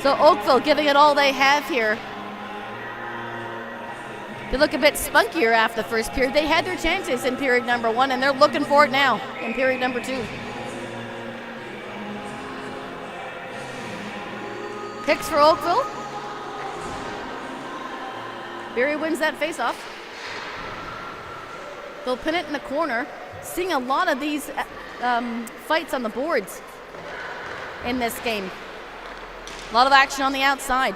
So Oakville giving it all they have here. They look a bit spunkier after the first period. They had their chances in period number 1, and they're looking for it now in period number 2. Hicks for Oakville. Barrie wins that faceoff. They'll pin it in the corner. Seeing a lot of these fights on the boards in this game. A lot of action on the outside.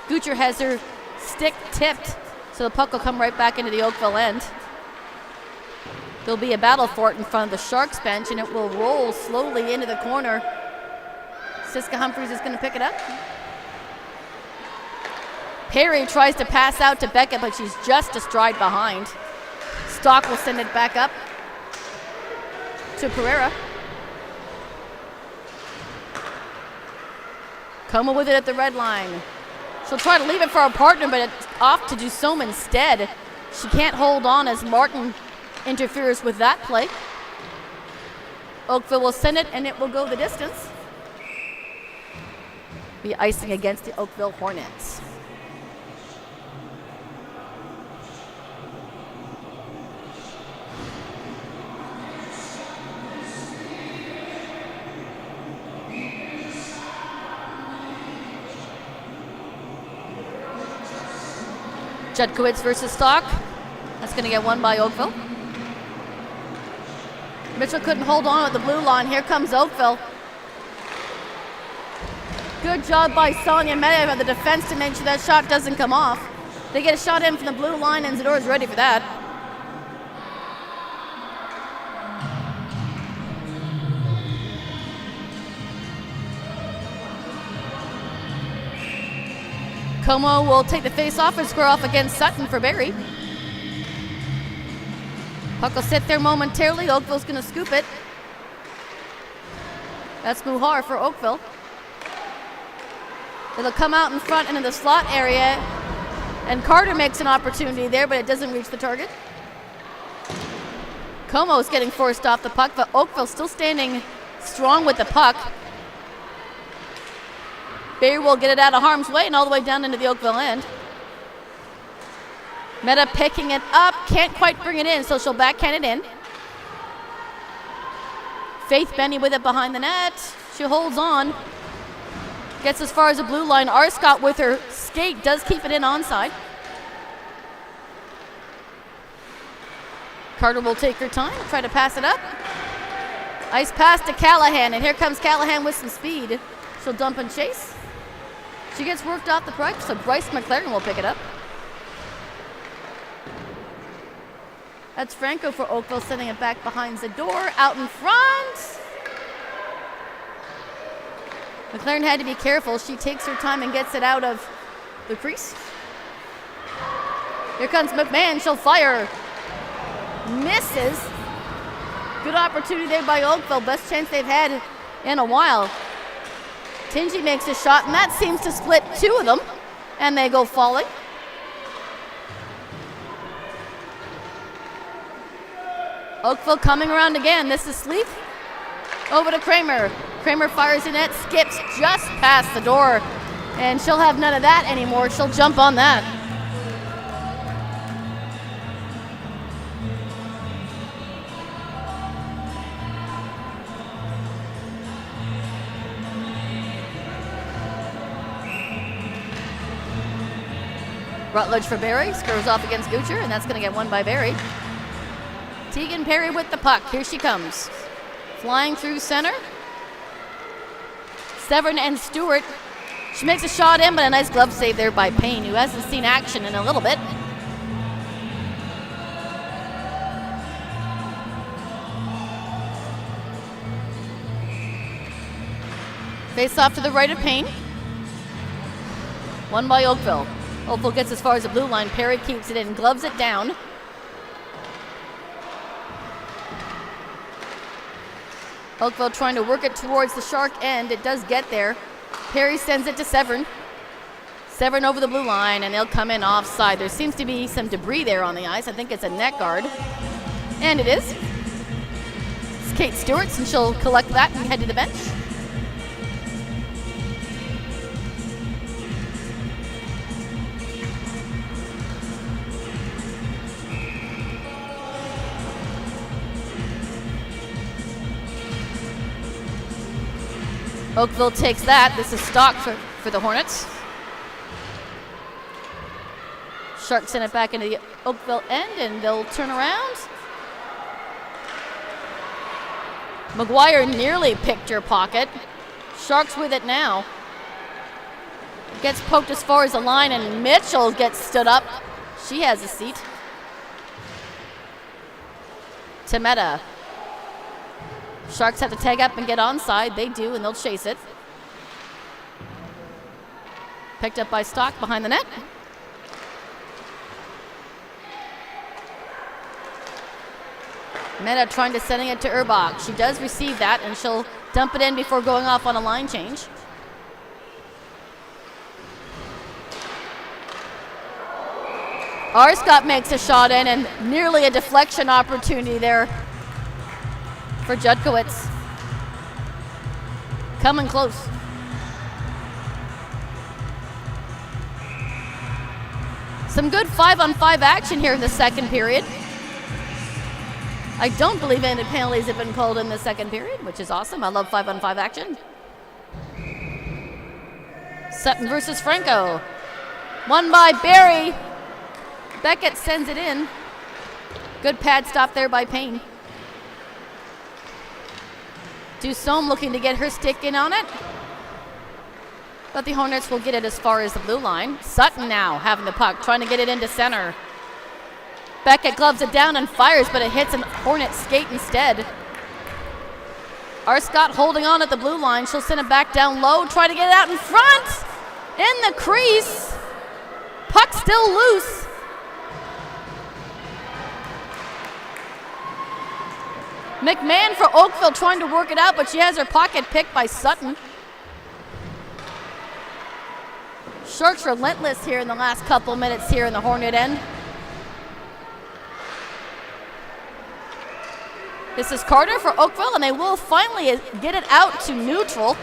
Gucher has her stick tipped, so the puck will come right back into the Oakville end. There'll be a battle for it in front of the Sharks bench, and it will roll slowly into the corner. Siska Humphreys is going to pick it up. Perry tries to pass out to Beckett, but she's just a stride behind. Stock will send it back up to Pereira. Como with it at the red line. She'll try to leave it for her partner, but it's off to Dusome instead. She can't hold on as Martin interferes with that play. Oakville will send it, and it will go the distance. Be icing against the Oakville Hornets. Judkowitz versus Stock. That's going to get won by Oakville. Mitchell couldn't hold on with the blue line. Here comes Oakville. Good job by Sonia Medvedev of the defense to make sure that shot doesn't come off. They get a shot in from the blue line, and Zador's ready for that. Como will take the face-off and square off against Sutton for Barrie. Puck will sit there momentarily. Oakville's going to scoop it. That's Muhar for Oakville. It'll come out in front into the slot area, and Carter makes an opportunity there, but it doesn't reach the target. Como's getting forced off the puck, but Oakville still standing strong with the puck. Barrie will get it out of harm's way and all the way down into the Oakville end. Meta picking it up, can't quite bring it in, so she'll backhand it in. Faith Benny with it behind the net. She holds on. Gets as far as the blue line. Arscott with her skate does keep it in onside. Carter will take her time, try to pass it up. Ice pass to Callahan, and here comes Callahan with some speed. She'll dump and chase. She gets worked off the puck, so Bryce McLaren will pick it up. That's Franco for Oakville, sending it back behind the door, out in front. McLaren had to be careful. She takes her time and gets it out of the crease. Here comes McMahon, she'll fire. Misses. Good opportunity there by Oakville, best chance they've had in a while. Tingy makes a shot, and that seems to split two of them, and they go falling. Oakville coming around again. This is Sleep. Over to Kramer. Kramer fires in net, skips just past the door, and she'll have none of that anymore. She'll jump on that. Rutledge for Barrie, scores off against Gucher, and that's going to get won by Barrie. Tegan Perry with the puck. Here she comes. Flying through center. Severn and Stewart. She makes a shot in, but a nice glove save there by Payne, who hasn't seen action in a little bit. Face off to the right of Payne. Won by Oakville. Oakville gets as far as the blue line. Perry keeps it in, gloves it down. Oakville trying to work it towards the Shark end. It does get there. Perry sends it to Severn. Severn over the blue line, and they'll come in offside. There seems to be some debris there on the ice. I think it's a net guard. And it is. It's Kate Stewart's, and she'll collect that and head to the bench. Oakville takes that. This is Stock for the Hornets. Sharks send it back into the Oakville end, and they'll turn around. McGuire nearly picked her pocket. Sharks with it now. Gets poked as far as the line, and Mitchell gets stood up. She has a seat. Temeta. Sharks have to tag up and get onside. They do, and they'll chase it. Picked up by Stock behind the net. Meta trying to sending it to Urbach. She does receive that, and she'll dump it in before going off on a line change. Arscott makes a shot in, and nearly a deflection opportunity there for Judkowitz. Coming close. Some good 5-on-5 action here in the second period. I don't believe any penalties have been called in the second period, which is awesome. I love 5-on-5 action. Sutton versus Franco. Won by Barrie. Beckett sends it in. Good pad stop there by Payne. Dusome looking to get her stick in on it. But the Hornets will get it as far as the blue line. Sutton now having the puck, trying to get it into center. Beckett gloves it down and fires, but it hits an Hornet skate instead. Arscott holding on at the blue line. She'll send it back down low, try to get it out in front. In the crease. Puck still loose. McMahon for Oakville trying to work it out, but she has her pocket picked by Sutton. Sharks relentless here in the last couple minutes here in the Hornet end. This is Carter for Oakville, and they will finally get it out to neutral.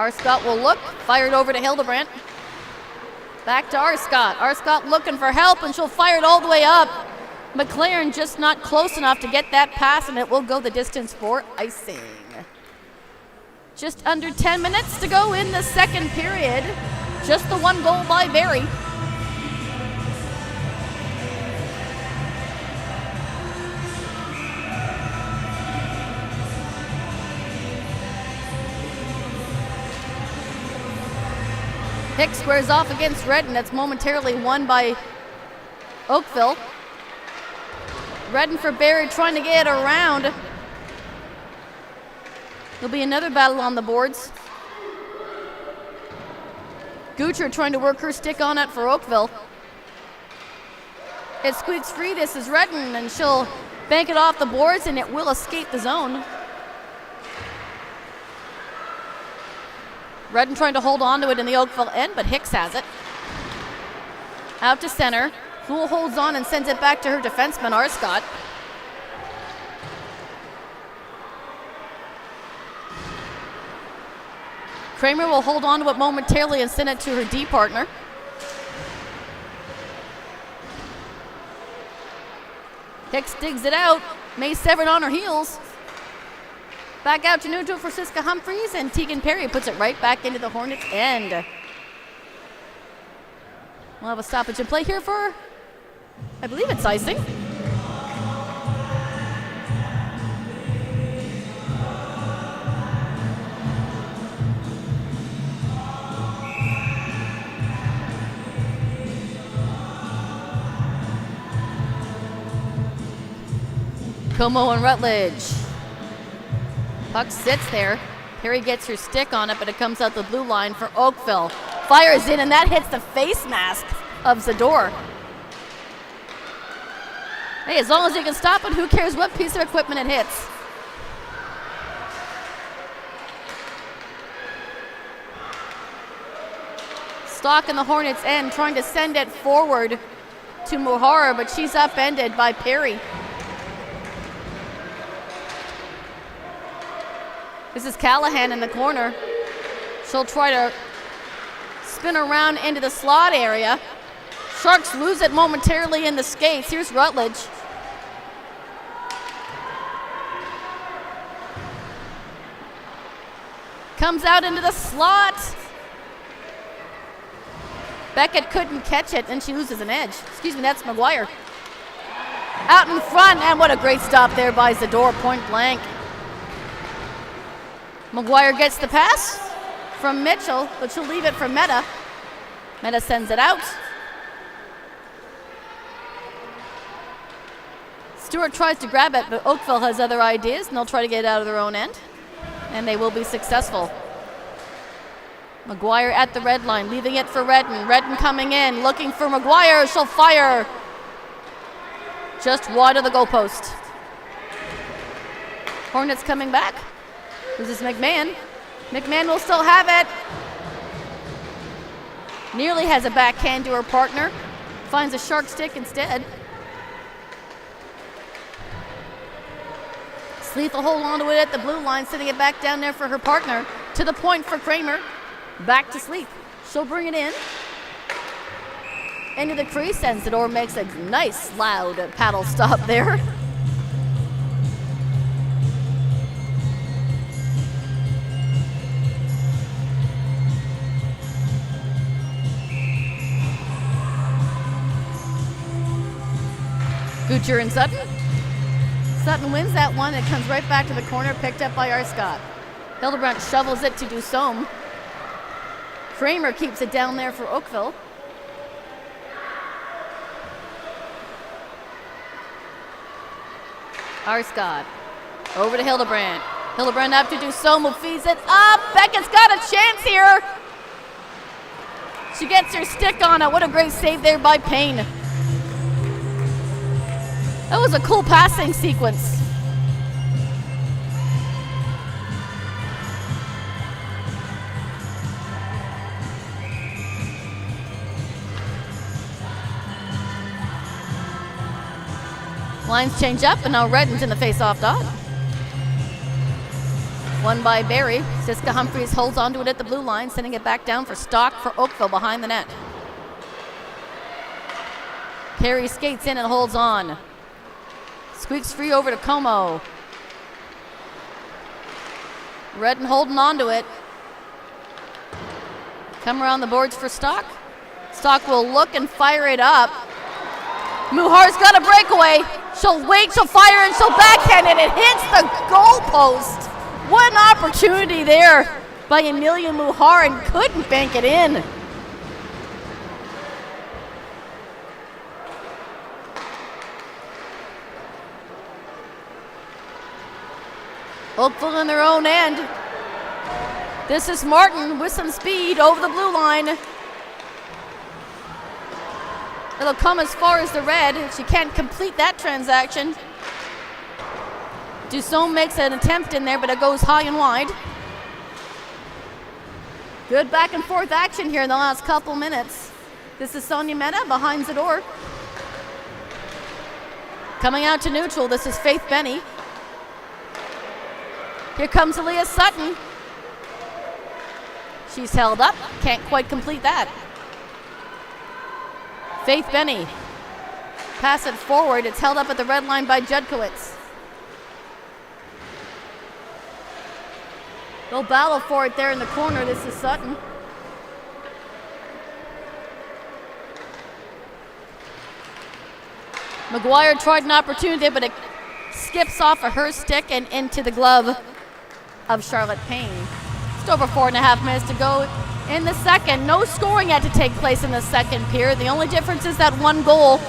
Arscott will look, fired over to Hildebrandt. Back to Arscott. Arscott looking for help, and she'll fire it all the way up. McLaren just not close enough to get that pass, and it will go the distance for icing. Just under 10 minutes to go in the second period. Just the one goal by Barrie. Hicks squares off against Redden. That's momentarily won by Oakville. Redden for Barrie trying to get it around. There'll be another battle on the boards. Gucher trying to work her stick on it for Oakville. It squeaks free. This is Redden, and she'll bank it off the boards, and it will escape the zone. Redden trying to hold on to it in the Oakville end, but Hicks has it. Out to center. Fool holds on and sends it back to her defenseman, Arscott. Kramer will hold on to it momentarily and send it to her D partner. Hicks digs it out. May Severn on her heels. Back out to neutral for Siska Humphreys, and Tegan Perry puts it right back into the Hornets' end. We'll have a stoppage in play here for, I believe it's icing. Como and Rutledge. Puck sits there. Perry gets her stick on it, but it comes out the blue line for Oakville. Fires in, and that hits the face mask of Zador. Hey, as long as you can stop it, who cares what piece of equipment it hits? Stock in the Hornets' end, trying to send it forward to Muhara, but she's upended by Perry. This is Callahan in the corner. She'll try to spin around into the slot area. Sharks lose it momentarily in the skates. Here's Rutledge. Comes out into the slot. Beckett couldn't catch it, and she loses an edge. Excuse me, that's McGuire. Out in front, and what a great stop there by Zador, point blank. McGuire gets the pass from Mitchell, but she'll leave it for Meta. Meta sends it out. Stewart tries to grab it, but Oakville has other ideas, and they'll try to get it out of their own end, and they will be successful. McGuire at the red line, leaving it for Redden. Redden coming in, looking for McGuire. She'll fire just wide of the goalpost. Hornets coming back. This is McMahon. McMahon will still have it. Nearly has a backhand to her partner. Finds a shark stick instead. Sleeth will hold on to it at the blue line, sending it back down there for her partner. To the point for Kramer. Back to Sleeth. She'll bring it in. Into the crease, and Zador makes a nice, loud paddle stop there. Gucher and Sutton. Sutton wins that one. It comes right back to the corner, picked up by Arscott. Hildebrandt shovels it to Dusome. Kramer keeps it down there for Oakville. Arscott over to Hildebrandt. Hildebrandt up to Dusome, who feeds it up. Beckett's got a chance here. She gets her stick on it. What a great save there by Payne. That was a cool passing sequence. Lines change up, and now Redden's in the face-off dot. Won by Barrie. Siska Humphreys holds onto it at the blue line, sending it back down for Stock for Oakville behind the net. Carey skates in and holds on. Squeaks free over to Como. Redden holding onto it. Come around the boards for Stock. Stock will look and fire it up. Muhar's got a breakaway. She'll wait, she'll fire, and she'll backhand it. It hits the goalpost. What an opportunity there by Amelia Muhar, and couldn't bank it in. Oakville in their own end. This is Martin with some speed over the blue line. It'll come as far as the red. She can't complete that transaction. Dussault makes an attempt in there, but it goes high and wide. Good back and forth action here in the last couple minutes. This is Sonia Mena behind the door. Coming out to neutral, this is Faith Benny. Here comes Aaliyah Sutton. She's held up, can't quite complete that. Faith Benny. Pass it forward, it's held up at the red line by Judkowitz. They'll battle for it there in the corner, this is Sutton. McGuire tried an opportunity, but it skips off of her stick and into the glove of Charlotte Payne. Just over 4.5 minutes to go in the second. No scoring had to take place in the second period. The only difference is that one goal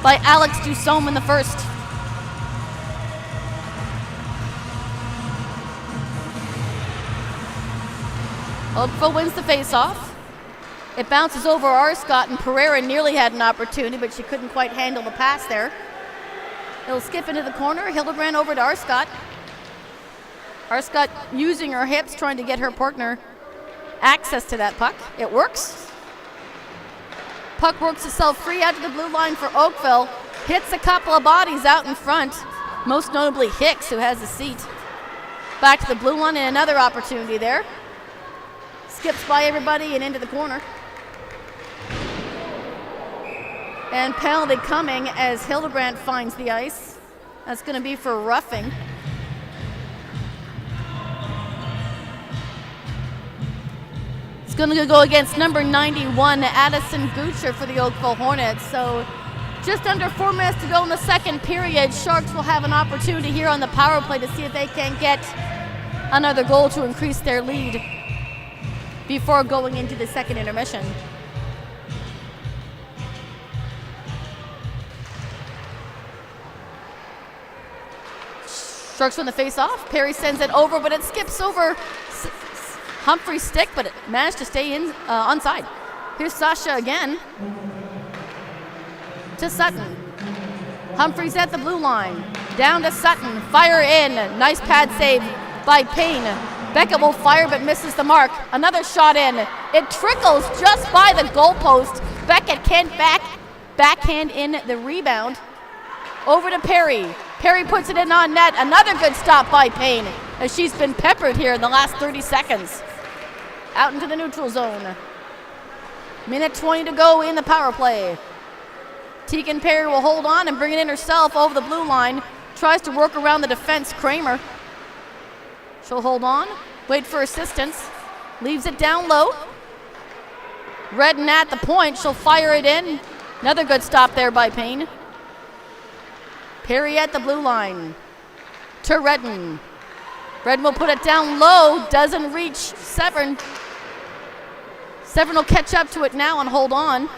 by Alex Dussault in the first. Oakville wins the face-off. It bounces over Arscott, and Pereira nearly had an opportunity, but she couldn't quite handle the pass there. It'll skip into the corner. Hildebrand over to Arscott. Arscott using her hips, trying to get her partner access to that puck. It works. Puck works itself free out to the blue line for Oakville. Hits a couple of bodies out in front, most notably Hicks, who has a seat. Back to the blue line and another opportunity there. Skips by everybody and into the corner. And penalty coming as Hildebrand finds the ice. That's going to be for roughing. It's going to go against number 91, Addison Gutscher for the Oakville Hornets. So just under 4 minutes to go in the second period. Sharks will have an opportunity here on the power play to see if they can get another goal to increase their lead before going into the second intermission. Sharks win the face-off. Perry sends it over, but it skips over Humphrey's stick, but it managed to stay in onside. Here's Sasha again to Sutton. Humphreys at the blue line. Down to Sutton. Fire in. Nice pad save by Payne. Beckett will fire but misses the mark. Another shot in. It trickles just by the goalpost. Beckett can't backhand in the rebound. Over to Perry. Perry puts it in on net. Another good stop by Payne as she's been peppered here in the last 30 seconds. Out into the neutral zone. Minute 20 to go in the power play. Tegan Perry will hold on and bring it in herself over the blue line. Tries to work around the defense, Kramer. She'll hold on, wait for assistance. Leaves it down low. Redden at the point, she'll fire it in. Another good stop there by Payne. Perry at the blue line. To Redden. Redden will put it down low, doesn't reach Severn. Severn will catch up to it now and hold on.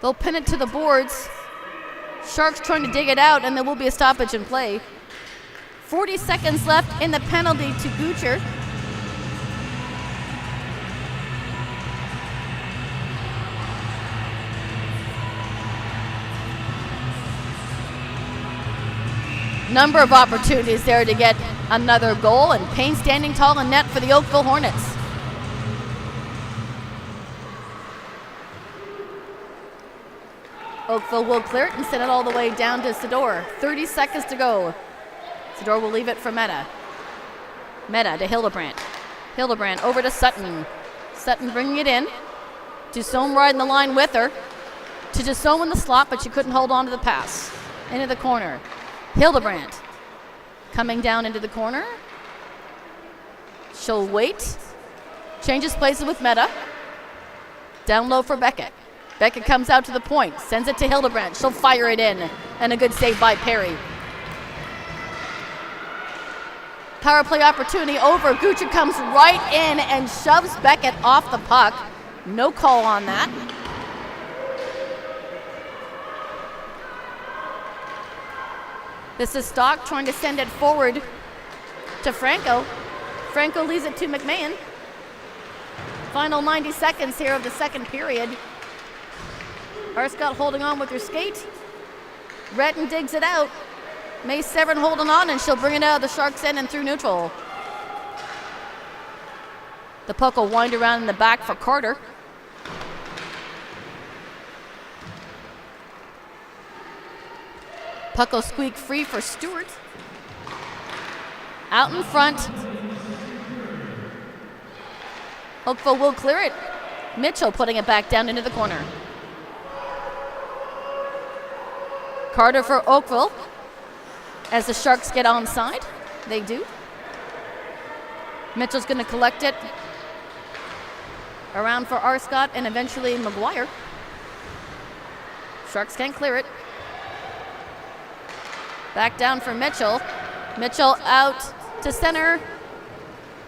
They'll pin it to the boards. Sharks trying to dig it out, and there will be a stoppage in play. 40 seconds left in the penalty to Gutscher. Number of opportunities there to get another goal, and Payne standing tall in net for the Oakville Hornets. Oakville will clear it and send it all the way down to Sador. 30 seconds to go. Sador will leave it for Meta. Meta to Hildebrandt. Hildebrandt over to Sutton. Sutton bringing it in. Dusome riding the line with her. To Dusome in the slot, but she couldn't hold on to the pass. Into the corner. Hildebrandt coming down into the corner. She'll wait. Changes places with Meta. Down low for Beckett. Beckett comes out to the point. Sends it to Hildebrandt. She'll fire it in. And a good save by Perry. Power play opportunity over. Gucci comes right in and shoves Beckett off the puck. No call on that. This is Stock trying to send it forward to Franco. Franco leaves it to McMahon. Final 90 seconds here of the second period. Arscott holding on with her skate. Retton digs it out. May Severn holding on, and she'll bring it out of the Sharks' end and through neutral. The puck will wind around in the back for Carter. Puck will squeak free for Stewart. Out in front. Oakville will clear it. Mitchell putting it back down into the corner. Carter for Oakville. As the Sharks get onside, they do. Mitchell's going to collect it around for Arscott and eventually McGuire. Sharks can't clear it. Back down for Mitchell. Mitchell out to center.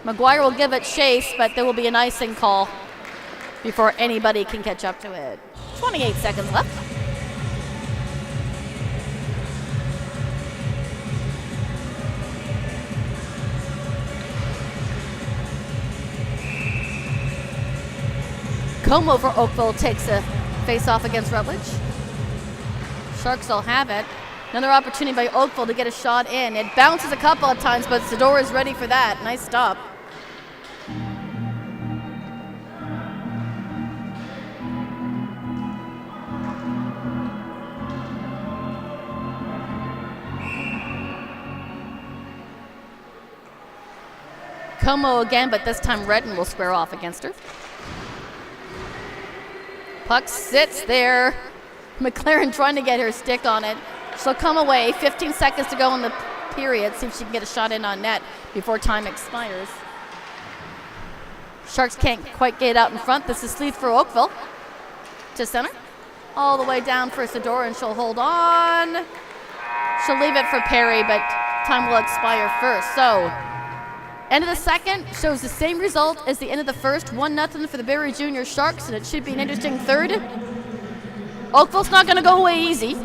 McGuire will give it chase, but there will be an icing call before anybody can catch up to it. 28 seconds left. Como for Oakville takes a face-off against Rutledge. Sharks will have it. Another opportunity by Oakville to get a shot in. It bounces a couple of times, but Sador is ready for that. Nice stop. Como again, but this time Retton will square off against her. Puck sits there. McLaren trying to get her stick on it. She'll come away. 15 seconds to go in the period. See if she can get a shot in on net before time expires. Sharks can't quite get out in front. This is Sleeth for Oakville. To center. All the way down for Sador, and she'll hold on. She'll leave it for Perry, but time will expire first. So, end of the second shows the same result as the end of the first. 1-0 for the Barrie Junior Sharks, and it should be an interesting third. Oakville's not going to go away easy.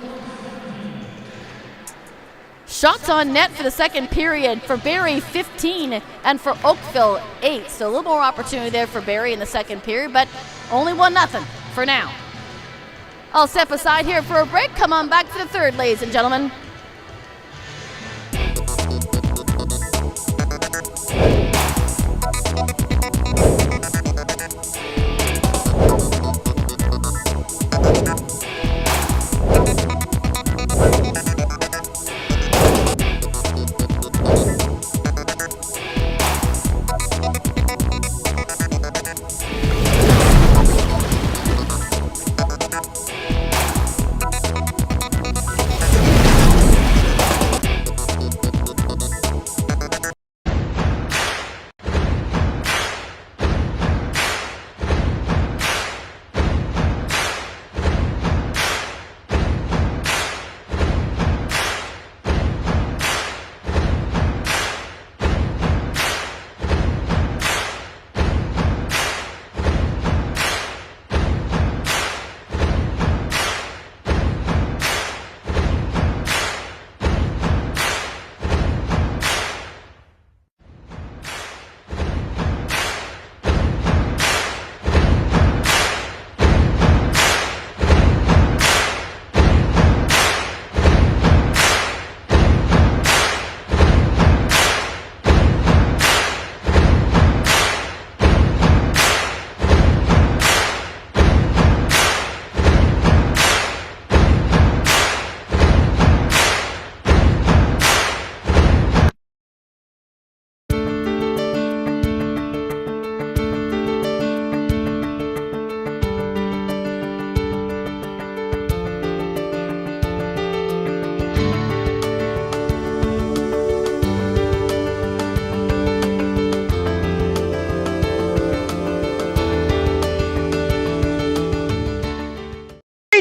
Shots on net for the second period. For Barrie, 15, and for Oakville, 8. So a little more opportunity there for Barrie in the second period, but only 1-0 for now. I'll step aside here for a break. Come on back for the third, ladies and gentlemen.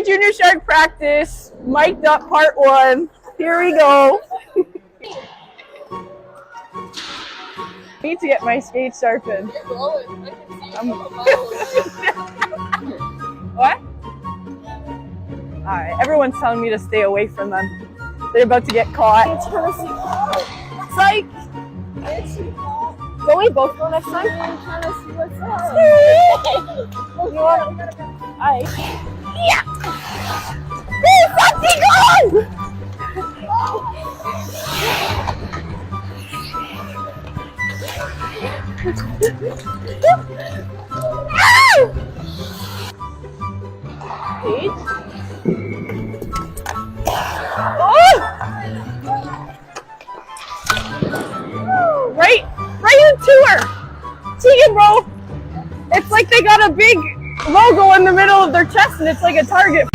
Barrie Junior Shark practice, mic'd up part 1. Here we go. Need to get my skates sharpened. You're glowing. I can see you What? Alright, everyone's telling me to stay away from them. They're about to get caught. Psych! Don't we both go next time? You want to? Yeah! Woo! Foxy gone! Paige? Oh! Right into her! Tegan, bro! It's like they got a big logo in the middle of their chest and it's like a target.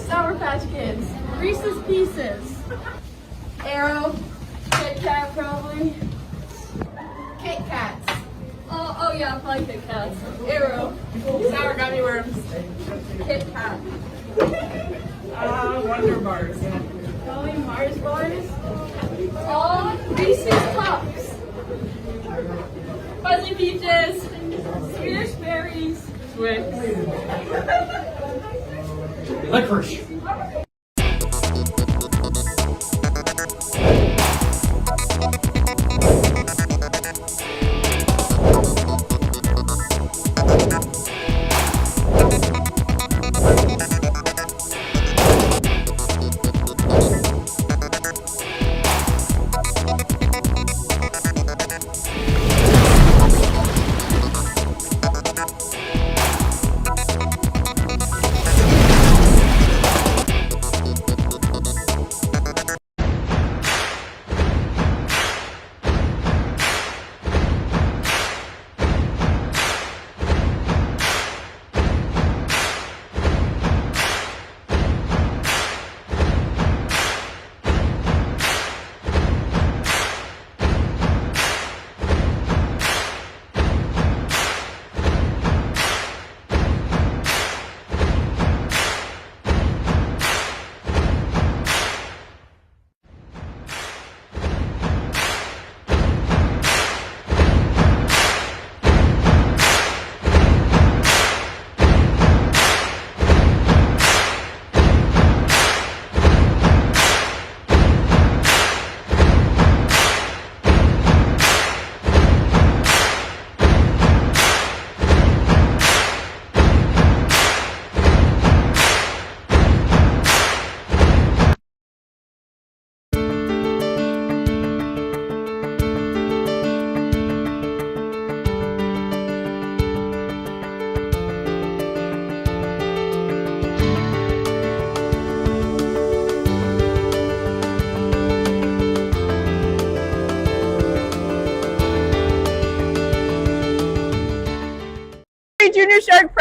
Sour Patch Kids. Reese's Pieces. Arrow. Kit Kat, probably. Kit Kats. Oh yeah, probably Kit Kats. Arrow. Sour Gummy Worms. Kit Kat. Wonder Bars. Probably Mars bars. All Reese's Cups. Fuzzy Peaches. Swedish Berries. Twix. Licorice.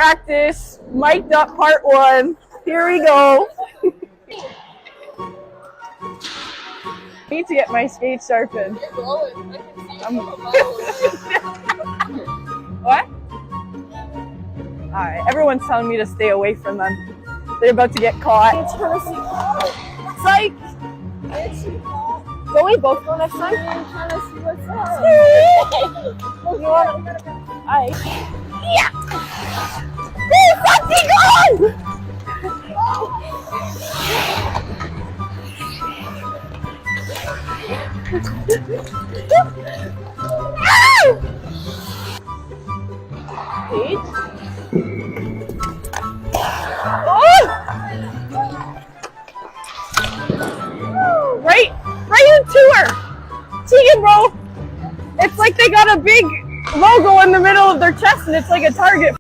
practice, mic'd up part 1. Here we go. I need to get my skates sharpened. You're glowing. I can see I'm- you. What? Alright, everyone's telling me to stay away from them. They're about to get caught. Psych! Don't we both go next time? You want Yeah! Woo, fucking gone! Paige? Right into her! Tegan, bro! It's like they got a big logo in the middle of their chest and it's like a target.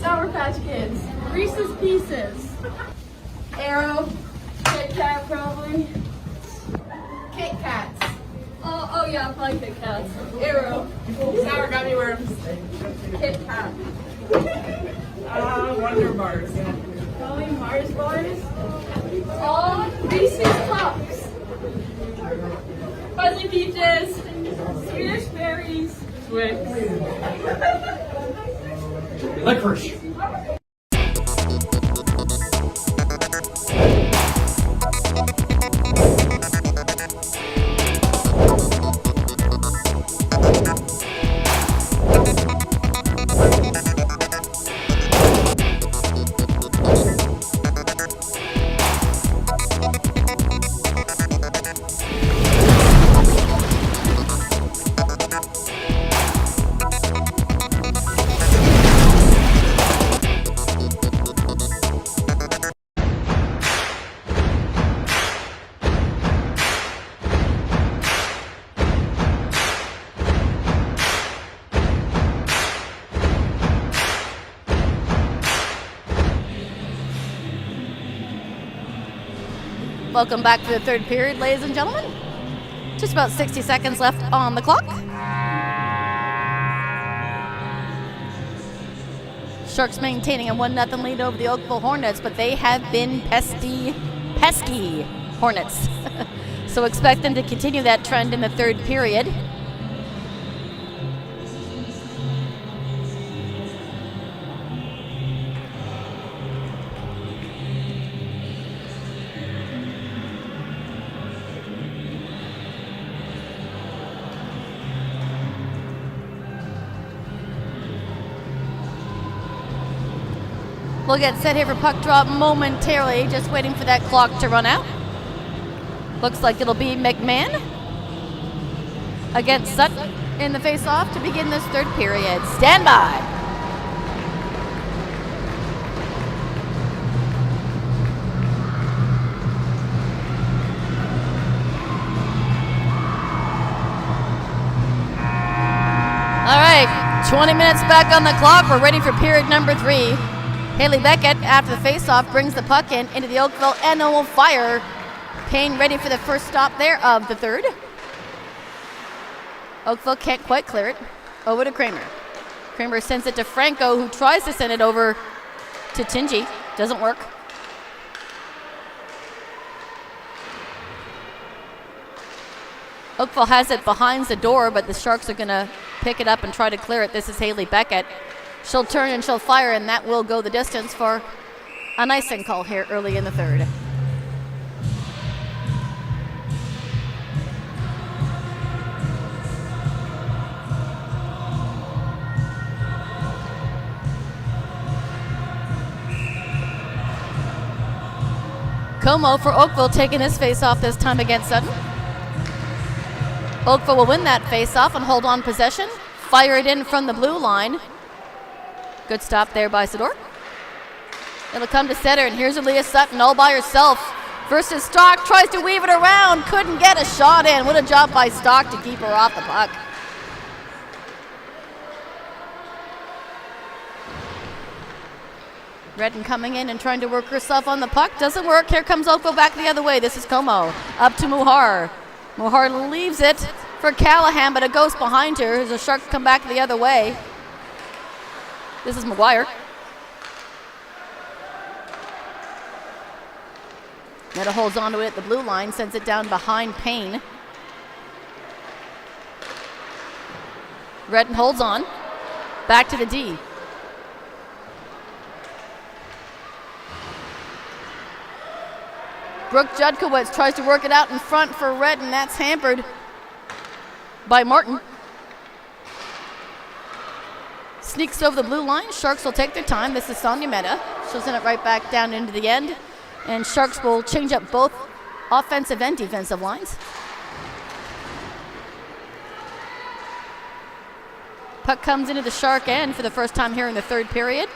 Sour Patch Kids. Reese's Pieces. Arrow. Kit Kat probably. Kit Kats. Oh yeah, probably Kit Kats. Arrow. Sour Gummy Worms. Kit Kat. Wonder Bars. Probably Mars bars. All Reese's Puffs. Fuzzy Peaches. Swedish Berries. Twix. Licorice. Welcome back to the third period, ladies and gentlemen. Just about 60 seconds left on the clock. Sharks maintaining a 1-0 lead over the Oakville Hornets, but they have been pesky Hornets. So expect them to continue that trend in the third period. We'll get set here for puck drop momentarily, just waiting for that clock to run out. Looks like it'll be McMahon against Sutton in the face-off to begin this third period. Stand by. All right, 20 minutes back on the clock. We're ready for period number 3. Haley Beckett, after the face-off, brings the puck into the Oakville and will fire. Payne ready for the first stop there of the third. Oakville can't quite clear it. Over to Kramer. Kramer sends it to Franco, who tries to send it over to Tingy. Doesn't work. Oakville has it behind the door, but the Sharks are going to pick it up and try to clear it. This is Haley Beckett. She'll turn and she'll fire, and that will go the distance for an icing call here early in the third. Como for Oakville taking his face-off this time against Sutton. Oakville will win that face-off and hold on possession. Fire it in from the blue line. Good stop there by Sador. It'll come to center, and here's Aaliyah Sutton all by herself versus Stock. Tries to weave it around. Couldn't get a shot in. What a job by Stock to keep her off the puck. Redden coming in and trying to work herself on the puck. Doesn't work. Here comes Oakville back the other way. This is Como. Up to Muhar. Muhar leaves it for Callahan, but it goes behind her as the Sharks come back the other way. This is McGuire. Meta holds onto it at the blue line, sends it down behind Payne. Redden holds on. Back to the D. Brooke Judkowitz tries to work it out in front for Redden. That's hampered by Martin. Sneaks over the blue line. Sharks will take their time. This is Sonia Meta. She'll send it right back down into the end. And Sharks will change up both offensive and defensive lines. Puck comes into the Shark end for the first time here in the third period.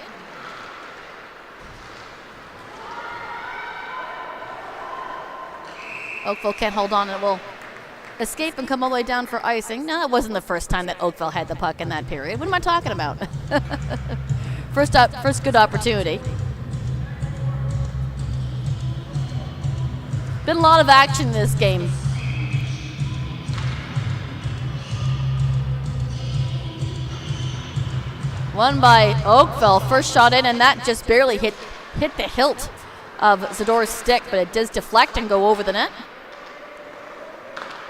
Oakville can't hold on, and it will escape and come all the way down for icing. No, it wasn't the first time that Oakville had the puck in that period. What am I talking about? First good opportunity. Been a lot of action in this game. Won by Oakville. First shot in, and that just barely hit the hilt of Zador's stick, but it does deflect and go over the net.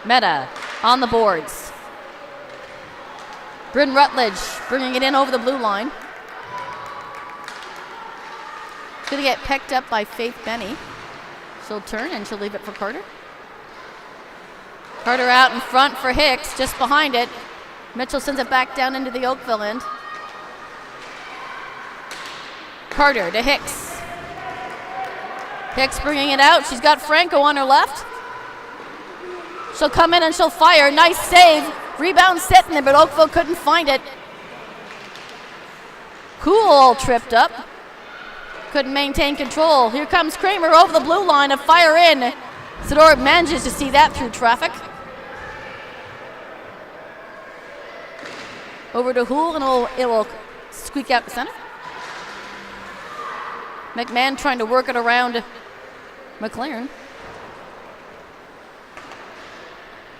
Meta on the boards. Bryn Rutledge bringing it in over the blue line. It's going to get picked up by Faith Benny. She'll turn and she'll leave it for Carter. Carter out in front for Hicks, just behind it. Mitchell sends it back down into the Oakville end. Carter to Hicks. Hicks bringing it out. She's got Franco on her left. She'll come in and she'll fire. Nice save. Rebound sitting there, but Oakville couldn't find it. Cool tripped up. Couldn't maintain control. Here comes Kramer over the blue line. A fire in. Sador manages to see that through traffic. Over to Houle, and it will squeak out to center. McMahon trying to work it around McLaren.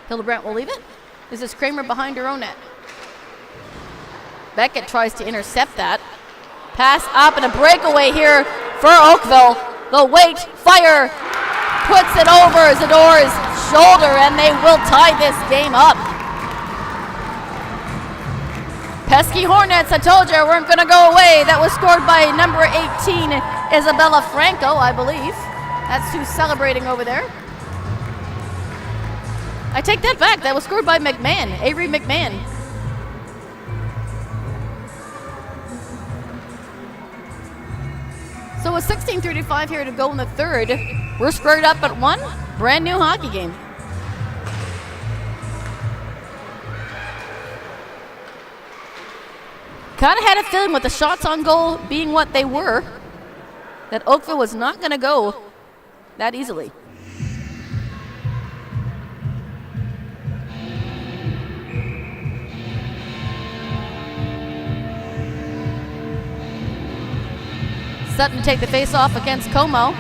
Hildebrandt will leave it. This is Kramer behind her own net. Beckett tries to intercept that. Pass up and a breakaway here for Oakville. They'll wait, fire, puts it over Zador's shoulder, and they will tie this game up. Pesky Hornets, I told you, weren't going to go away. That was scored by number 18, Isabella Franco, I believe. That's who's celebrating over there. I take that back. That was scored by McMahon, Avery McMahon. So with 16:35 here to go in the third, we're squared up at 1. Brand new hockey game. Kind of had a feeling with the shots on goal being what they were, that Oakville was not going to go that easily. Sutton to take the face-off against Como.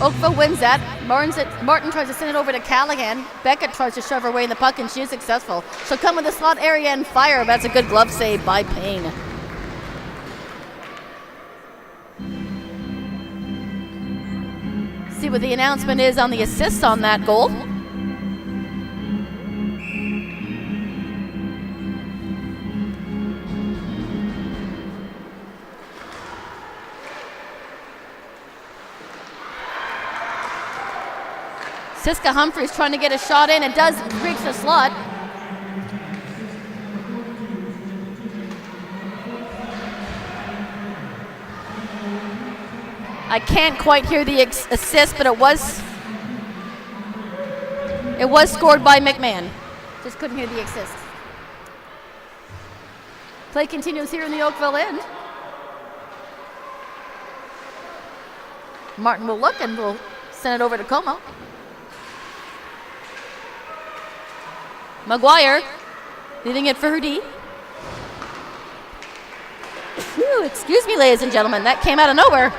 Oakville wins that. Martin tries to send it over to Callahan. Beckett tries to shove her way in the puck, and she is successful. She'll come in the slot area and fire. That's a good glove save by Payne. See what the announcement is on the assists on that goal. Siska Humphreys trying to get a shot in. It does reach the slot. I can't quite hear the assist, but it was scored by McMahon. Just couldn't hear the assist. Play continues here in the Oakville end. Martin will look and will send it over to Como. Maguire leaving it for her D. Whew, excuse me, ladies and gentlemen, that came out of nowhere.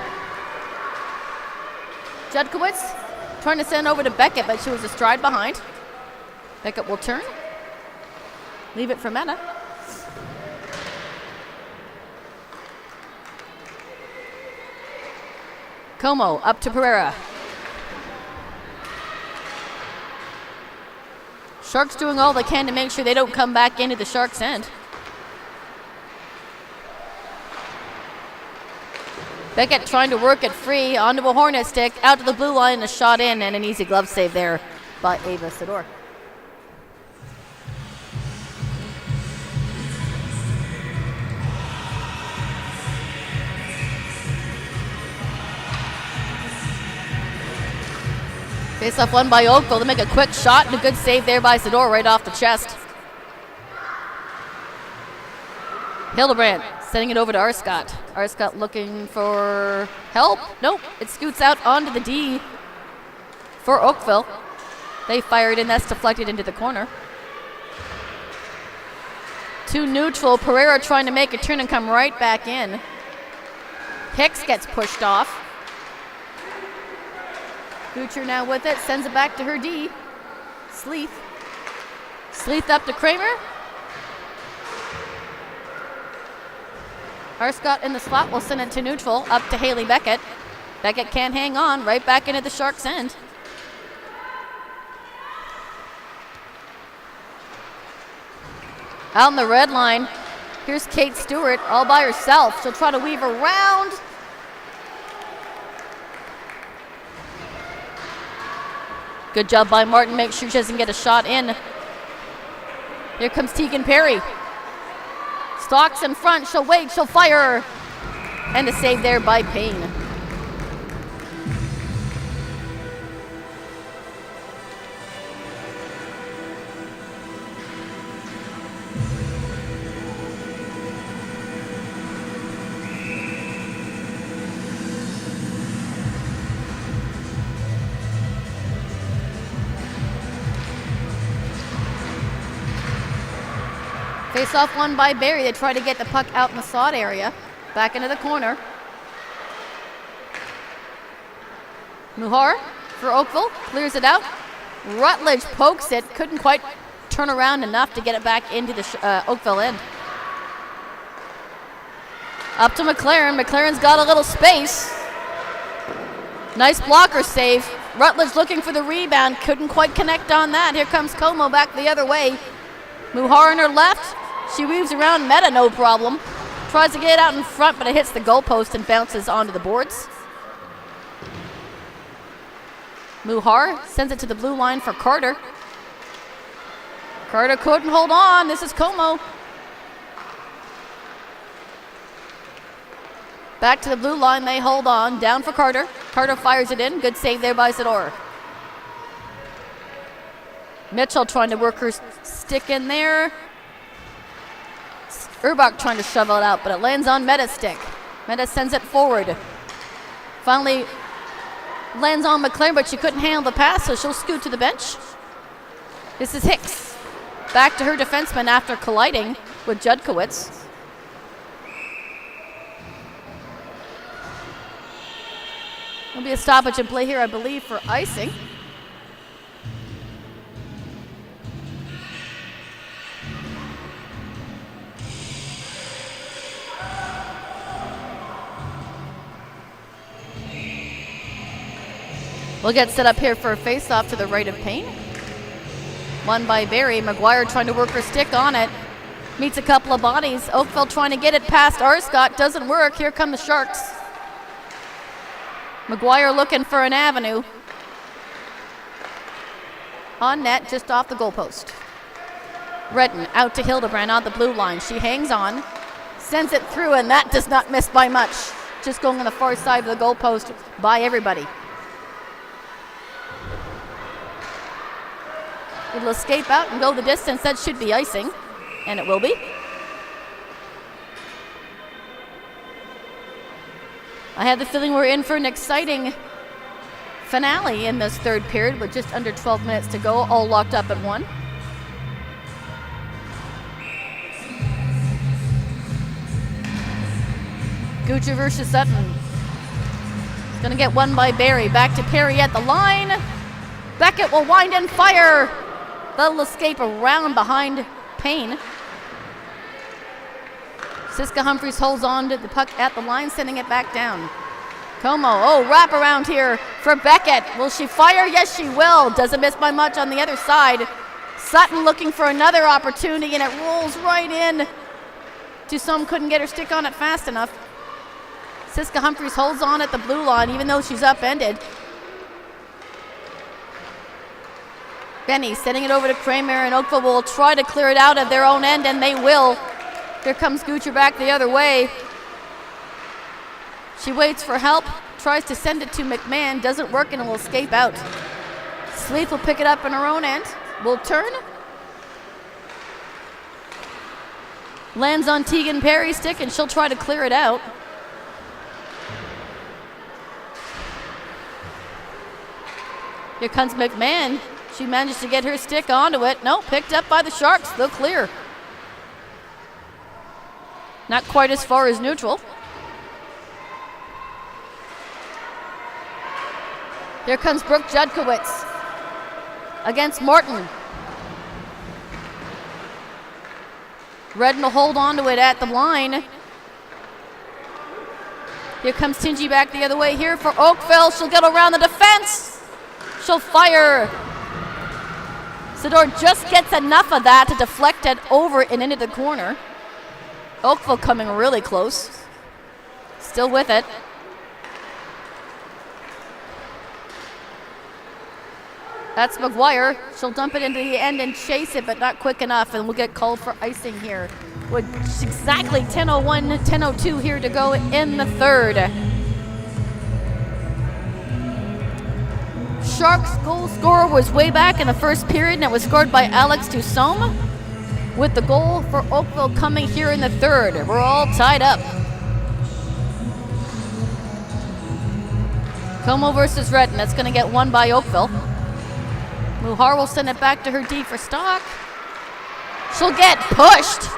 Judkowitz trying to send over to Beckett, but she was astride behind. Beckett will turn. Leave it for Mena. Como up to Pereira. Sharks doing all they can to make sure they don't come back into the Sharks' end. Beckett trying to work it free onto a Hornet stick, out to the blue line, a shot in, and an easy glove save there by Ava Sador. Face-off won by Oakville to make a quick shot and a good save there by Sador right off the chest. Hildebrand sending it over to Arscott. Arscott looking for help. Nope, it scoots out onto the D for Oakville. They fired and that's deflected into the corner. To neutral, Pereira trying to make a turn and come right back in. Hicks gets pushed off. Butcher now with it, sends it back to her D. Sleeth. Sleeth up to Kramer. Arscott in the slot will send it to neutral, up to Haley Beckett. Beckett can't hang on, right back into the Sharks' end. Out on the red line, here's Kate Stewart all by herself. She'll try to weave around. Good job by Martin, make sure she doesn't get a shot in. Here comes Tegan Perry. Stalks in front, she'll wait, she'll fire. And a save there by Payne. Face-off won by Barrie. They try to get the puck out in the slot area. Back into the corner. Muhar for Oakville. Clears it out. Rutledge pokes it. Couldn't quite turn around enough to get it back into the Oakville end. Up to McLaren. McLaren's got a little space. Nice blocker save. Rutledge looking for the rebound. Couldn't quite connect on that. Here comes Como back the other way. Muhar on her left. She weaves around Meta, no problem. Tries to get it out in front, but it hits the goalpost and bounces onto the boards. Muhar sends it to the blue line for Carter. Carter couldn't hold on. This is Como. Back to the blue line, they hold on. Down for Carter. Carter fires it in. Good save there by Sador. Mitchell trying to work her stick in there. Urbach trying to shovel it out, but it lands on Meta's stick. Meta sends it forward. Finally lands on McLaren, but she couldn't handle the pass, so she'll scoot to the bench. This is Hicks. Back to her defenseman after colliding with Judkowitz. There'll be a stoppage in play here, I believe, for icing. We'll get set up here for a face-off to the right of Payne. Won by Barrie. McGuire trying to work her stick on it. Meets a couple of bodies. Oakville trying to get it past Arscott. Doesn't work. Here come the Sharks. McGuire looking for an avenue. On net, just off the goalpost. Redden out to Hildebrand on the blue line. She hangs on. Sends it through, and that does not miss by much. Just going on the far side of the goalpost by everybody. It'll escape out and go the distance. That should be icing, and it will be. I have the feeling we're in for an exciting finale in this third period with just under 12 minutes to go, all locked up at 1. Gucci versus Sutton. It's gonna get won by Barrie. Back to Perry at the line. Beckett will wind and fire. That'll escape around behind Payne. Siska Humphreys holds on to the puck at the line, sending it back down. Como, wrap around here for Beckett. Will she fire? Yes, she will. Doesn't miss by much on the other side. Sutton looking for another opportunity, and it rolls right in. Dusom couldn't get her stick on it fast enough. Siska Humphreys holds on at the blue line, even though she's upended. Benny sending it over to Kramer, and Oakville will try to clear it out of their own end, and they will. Here comes Gucci back the other way. She waits for help, tries to send it to McMahon, doesn't work, and it will escape out. Sleeth will pick it up in her own end, will turn. Lands on Tegan Perry's stick, and she'll try to clear it out. Here comes McMahon. She managed to get her stick onto it. No, picked up by the Sharks. They'll clear. Not quite as far as neutral. Here comes Brooke Judkowitz against Morton. Redden will hold on to it at the line. Here comes Tingy back the other way here for Oakville. She'll get around the defense. She'll fire. Sador just gets enough of that to deflect it over and into the corner. Oakville coming really close. Still with it. That's McGuire. She'll dump it into the end and chase it, but not quick enough, and we'll get called for icing here. With exactly 10:01, 10:02 here to go in the third. Sharks' goal scorer was way back in the first period, and it was scored by Alex Dusom, with the goal for Oakville coming here in the third. We're all tied up. Como versus Redden. That's going to get won by Oakville. Muhar will send it back to her D for Stock. She'll get pushed.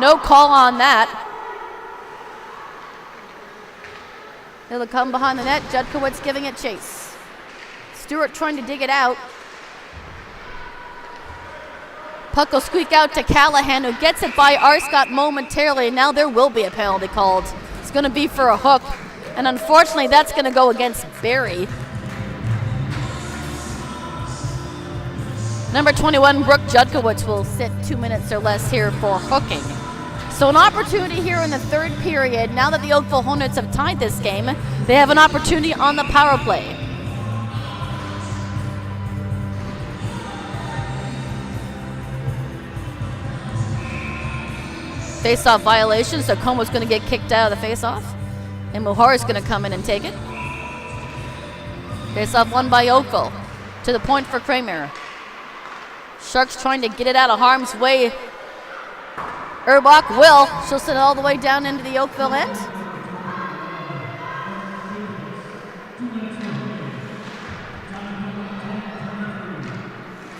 No call on that. It'll come behind the net. Judkowitz giving it chase. Stewart trying to dig it out. Puck will squeak out to Callahan, who gets it by Arscott momentarily, and now there will be a penalty called. It's going to be for a hook, and unfortunately that's going to go against Barrie. Number 21, Brooke Judkowitz, will sit 2 minutes or less here for hooking. So an opportunity here in the third period. Now that the Oakville Hornets have tied this game, they have an opportunity on the power play. Face-off violation, so Como's going to get kicked out of the face-off. And Muhar is going to come in and take it. Face off won by Oakville. To the point for Kramer. Sharks trying to get it out of harm's way. Erbach will. She'll send it all the way down into the Oakville end.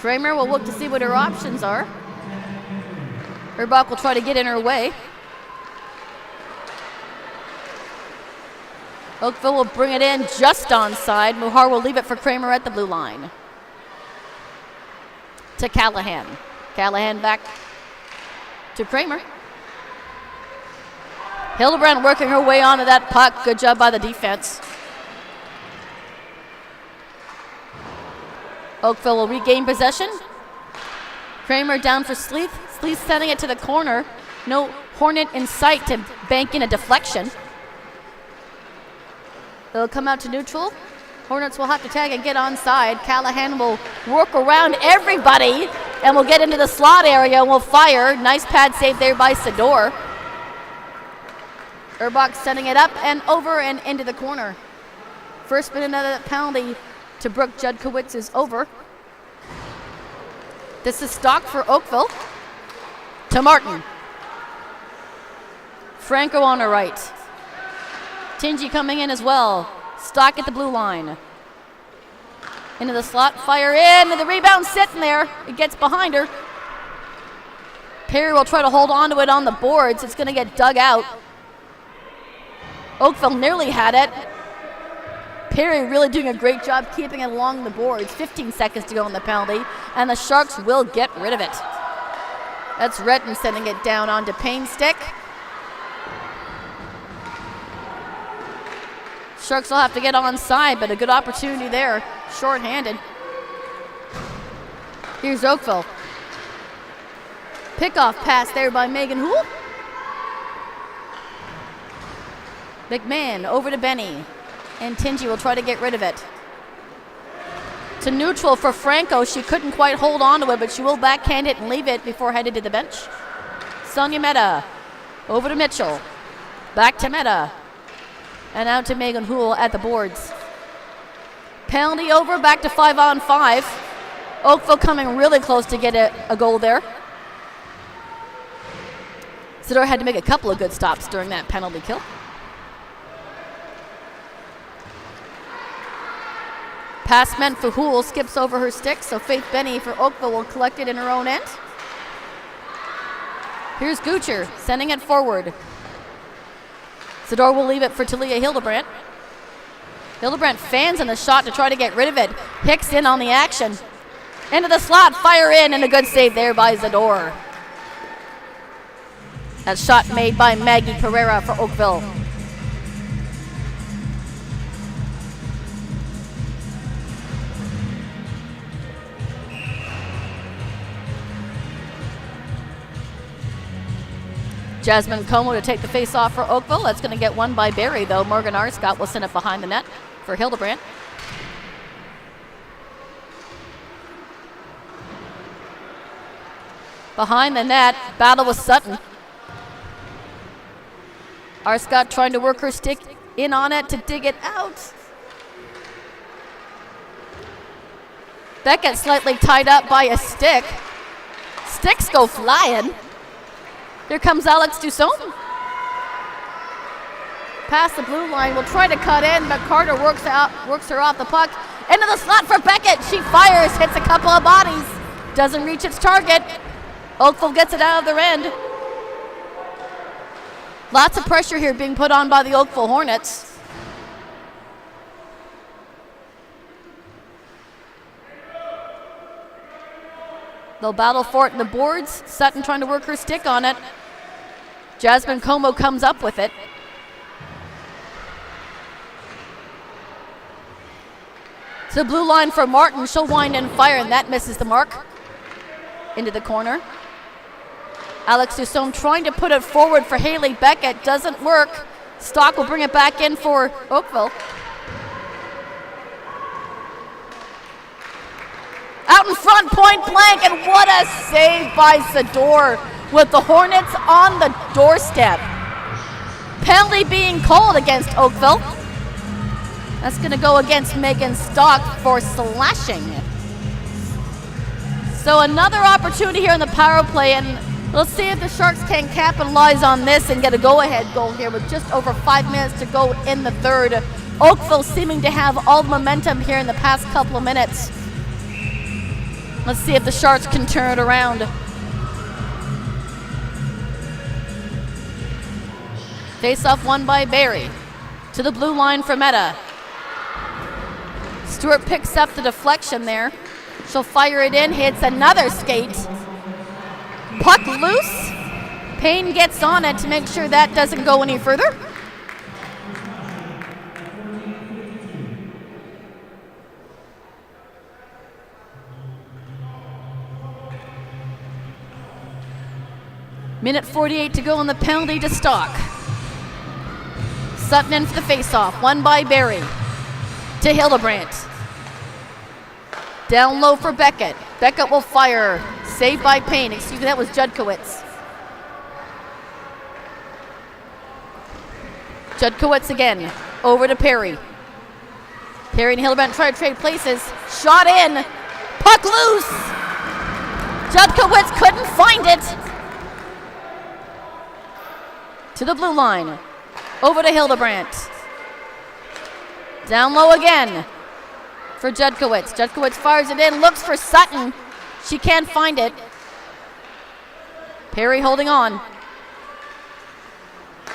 Kramer will look to see what her options are. Erbach will try to get in her way. Oakville will bring it in just onside. Muhar will leave it for Kramer at the blue line. To Callahan. Callahan back to Kramer. Hildebrand working her way onto that puck. Good job by the defense. Oakville will regain possession. Kramer down for Sleeth. Sleeth sending it to the corner. No Hornet in sight to bank in a deflection. They'll come out to neutral. Hornets will have to tag and get onside. Callahan will work around everybody and will get into the slot area and will fire. Nice pad save there by Sador. Erbach sending it up and over and into the corner. First minute of that penalty to Brooke Judkowitz is over. This is Stock for Oakville. To Martin. Franco on her right. Tingy coming in as well. Stock at the blue line. Into the slot, fire in, and the rebound sitting there. It gets behind her. Perry will try to hold on to it on the boards. It's going to get dug out. Oakville nearly had it. Perry really doing a great job keeping it along the boards. 15 seconds to go on the penalty, and the Sharks will get rid of it. That's Redden sending it down onto Payne's stick. Sharks will have to get onside, but a good opportunity there. Short-handed. Here's Oakville. Pickoff pass there by Megan Houle. McMahon over to Benny. And Tingy will try to get rid of it. To neutral for Franco. She couldn't quite hold on to it, but she will backhand it and leave it before headed to the bench. Sonia Mehta. Over to Mitchell. Back to Mehta. And out to Megan Houle at the boards. Penalty over, back to 5-on-5. Oakville coming really close to get a goal there. Sador had to make a couple of good stops during that penalty kill. Pass meant for Houle, skips over her stick, so Faith Benny for Oakville will collect it in her own end. Here's Gucher, sending it forward. Sador will leave it for Talia Hildebrandt. Hildebrandt fans in the shot to try to get rid of it. Hicks in on the action. Into the slot, fire in, and a good save there by Zador. That shot made by Maggie Carrera for Oakville. Jasmine Como to take the face off for Oakville. That's going to get won by Barrie, though. Morgan Arscott will send it behind the net for Hildebrandt. Behind the net, battle with Sutton. Arscott trying to work her stick in on it to dig it out. Beckett slightly tied up by a stick. Sticks go flying. Here comes Alex Dusson. Past the blue line, will try to cut in, but Carter works her off the puck. Into the slot for Beckett. She fires, hits a couple of bodies. Doesn't reach its target. Oakville gets it out of their end. Lots of pressure here being put on by the Oakville Hornets. They'll battle for it in the boards. Sutton trying to work her stick on it. Jasmine Como comes up with it. To the blue line for Martin. She'll wind and fire, and that misses the mark. Into the corner. Alex Dusson trying to put it forward for Haley Beckett. Doesn't work. Stock will bring it back in for Oakville. Out in front, point blank, and what a save by Sador with the Hornets on the doorstep. Penalty being called against Oakville. That's going to go against Megan Stock for slashing. So another opportunity here in the power play, and let's see if the Sharks can capitalize on this and get a go-ahead goal here with just over 5 minutes to go in the third. Oakville seeming to have all the momentum here in the past couple of minutes. Let's see if the Sharks can turn it around. Face-off won by Barrie. To the blue line for Meta. Stewart picks up the deflection there. She'll fire it in, hits another skate. Puck loose. Payne gets on it to make sure that doesn't go any further. Minute 48 to go on the penalty to Stock. Sutton in for the face-off, won by Barrie. To Hildebrandt. Down low for Beckett. Beckett will fire. Saved by Payne. Excuse me, that was Judkowitz. Judkowitz again. Over to Perry. Perry and Hildebrandt try to trade places. Shot in. Puck loose. Judkowitz couldn't find it. To the blue line. Over to Hildebrandt. Down low again for Judkowitz. Judkowitz fires it in, looks for Sutton. She can't find it. Perry holding on.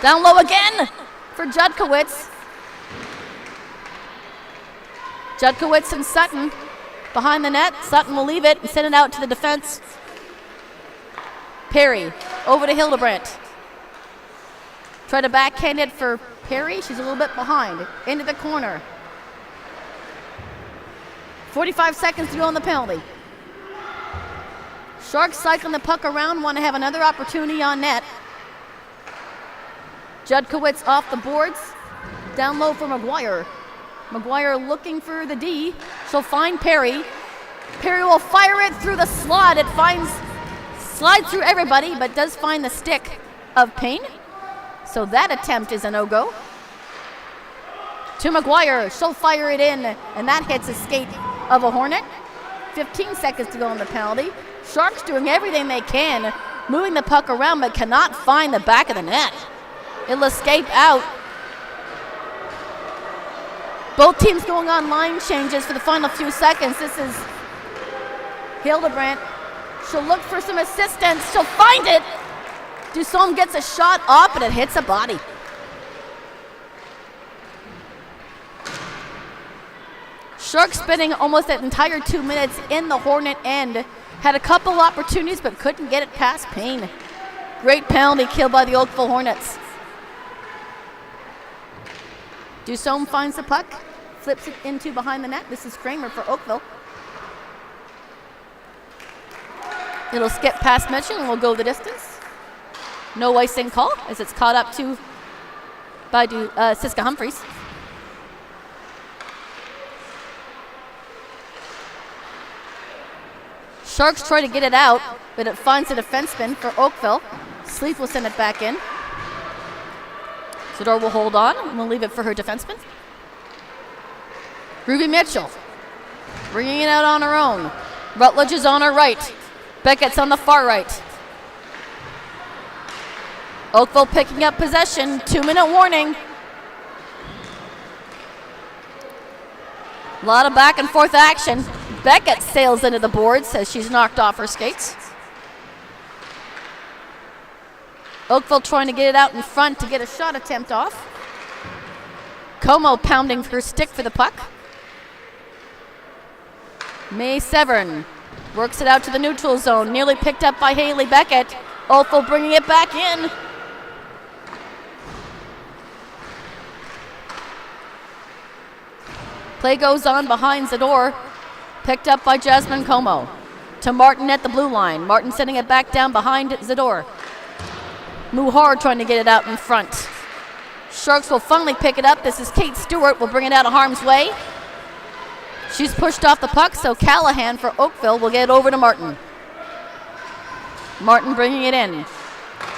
Down low again for Judkowitz. Judkowitz and Sutton behind the net. Sutton will leave it and send it out to the defense. Perry over to Hildebrandt. Try to backhand it for Perry. She's a little bit behind. Into the corner. 45 seconds to go on the penalty. Sharks cycling the puck around, want to have another opportunity on net. Judkowitz off the boards. Down low for McGuire. McGuire looking for the D. She'll find Perry. Perry will fire it through the slot. It slides through everybody, but does find the stick of Payne. So that attempt is a no-go. To McGuire, she'll fire it in, and that hits a skate of a Hornet. 15 seconds to go on the penalty. Sharks doing everything they can, moving the puck around, but cannot find the back of the net. It'll escape out. Both teams going on line changes for the final few seconds. This is Hildebrandt. She'll look for some assistance. She'll find it. Dussault gets a shot off, and it hits a body. Sharks spending almost that entire 2 minutes in the Hornet end. Had a couple opportunities, but couldn't get it past Payne. Great penalty kill by the Oakville Hornets. Dussault finds the puck, flips it into behind the net. This is Kramer for Oakville. It'll skip past Mitchell and will go the distance. No icing call as it's caught up to by Siska Humphreys. Sharks try to get it out, but it finds a defenseman for Oakville. Sleeth will send it back in. Zador will hold on and we'll leave it for her defenseman. Ruby Mitchell bringing it out on her own. Rutledge is on her right. Beckett's on the far right. Oakville picking up possession. 2-minute warning. A lot of back and forth action. Beckett sails into the boards as she's knocked off her skates. Oakville trying to get it out in front to get a shot attempt off. Como pounding her stick for the puck. May Severn works it out to the neutral zone. Nearly picked up by Haley Beckett. Oakville bringing it back in. Play goes on behind Zador. Picked up by Jasmine Como. To Martin at the blue line. Martin sending it back down behind Zador. Muhar trying to get it out in front. Sharks will finally pick it up. This is Kate Stewart. Will bring it out of harm's way. She's pushed off the puck, so Callahan for Oakville will get it over to Martin. Martin bringing it in.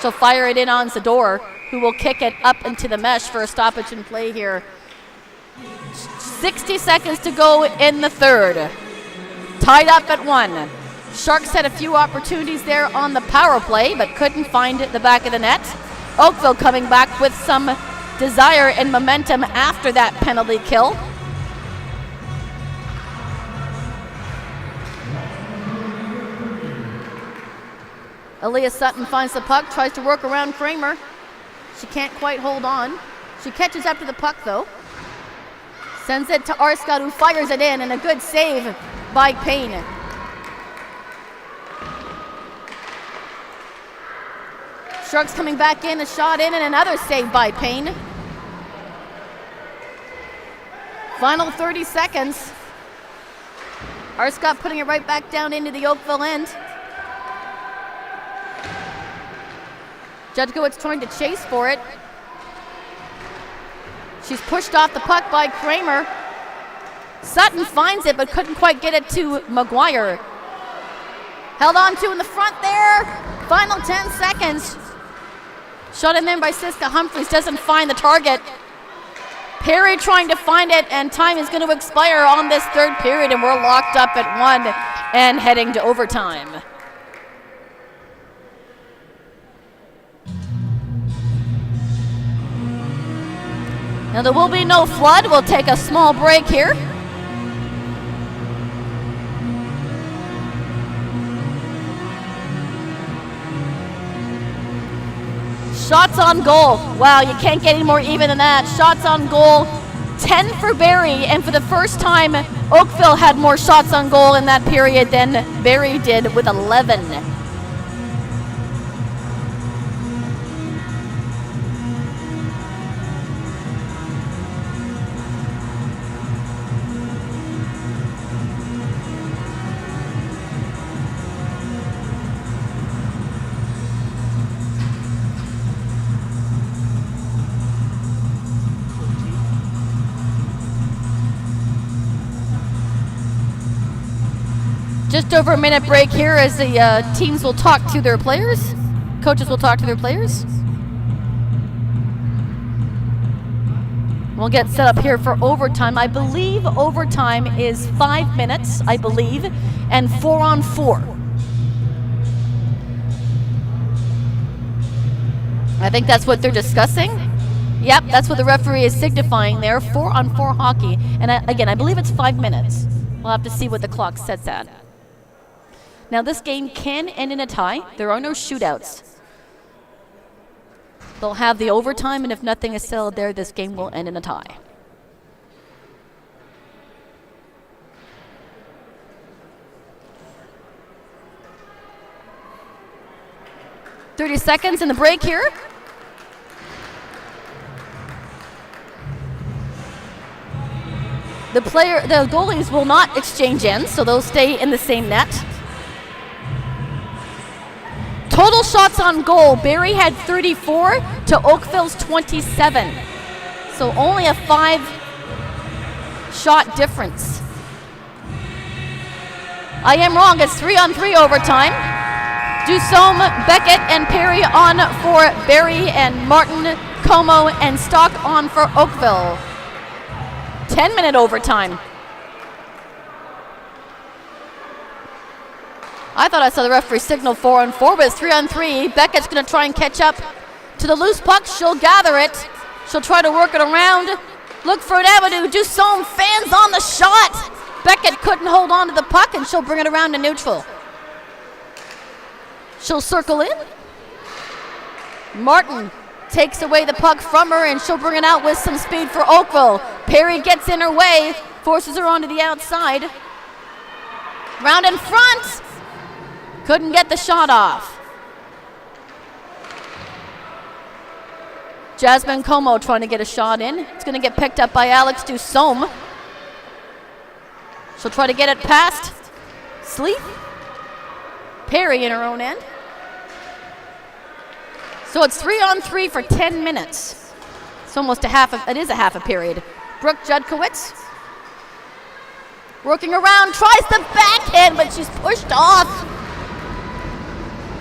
She'll fire it in on Zador. who will kick it up into the mesh for a stoppage in play here. 60 seconds to go in the third. Tied up at 1. Sharks had a few opportunities there on the power play, but couldn't find the back of the net. Oakville coming back with some desire and momentum after that penalty kill. Aaliyah Sutton finds the puck, tries to work around Kramer. She can't quite hold on. She catches up to the puck though. Sends it to Arscott, who fires it in, and a good save by Payne. Sharks coming back in, a shot in, and another save by Payne. Final 30 seconds. Arscott putting it right back down into the Oakville end. Judkowitz trying to chase for it. She's pushed off the puck by Kramer. Sutton finds it but couldn't quite get it to Maguire. Held on to in the front there. Final 10 seconds. Shot in by Siska Humphreys, doesn't find the target. Perry trying to find it, and time is going to expire on this third period, and we're locked up at 1 and heading to overtime. Now there will be no flood. We'll take a small break here. Shots on goal. Wow, you can't get any more even than that. Shots on goal, 10 for Barrie, and for the first time, Oakville had more shots on goal in that period than Barrie did with 11. Just over a minute break here as the teams will talk to their players. Coaches will talk to their players. We'll get set up here for overtime. I believe overtime is 5 minutes, I believe, and 4-on-4. I think that's what they're discussing. Yep, that's what the referee is signifying there, 4-on-4 hockey. And again, I believe it's 5 minutes. We'll have to see what the clock sets at. Now this game can end in a tie. There are no shootouts. They'll have the overtime, and if nothing is settled there, this game will end in a tie. "30 seconds in the break here. The goalies will not exchange ends, so they'll stay in the same net. Total shots on goal, Barrie had 34 to Oakville's 27. So only a 5-shot difference. I am wrong, it's 3-on-3 overtime. Dusome, Beckett, and Perry on for Barrie, and Martin, Como, and Stock on for Oakville. 10-minute overtime. I thought I saw the referee signal 4-on-4, but it's 3-on-3. Beckett's going to try and catch up to the loose puck. She'll gather it. She'll try to work it around. Look for an avenue. Dusome fans on the shot. Beckett couldn't hold on to the puck, and she'll bring it around to neutral. She'll circle in. Martin takes away the puck from her, and she'll bring it out with some speed for Oakville. Perry gets in her way, forces her onto the outside. Round in front. Couldn't get the shot off. Jasmine Como trying to get a shot in. It's going to get picked up by Alex Dusome. She'll try to get it past Sleep. Perry in her own end. So it's 3-on-3 for 10 minutes. It's almost it is a half a period. Brooke Judkowitz working around, tries the backhand, but she's pushed off.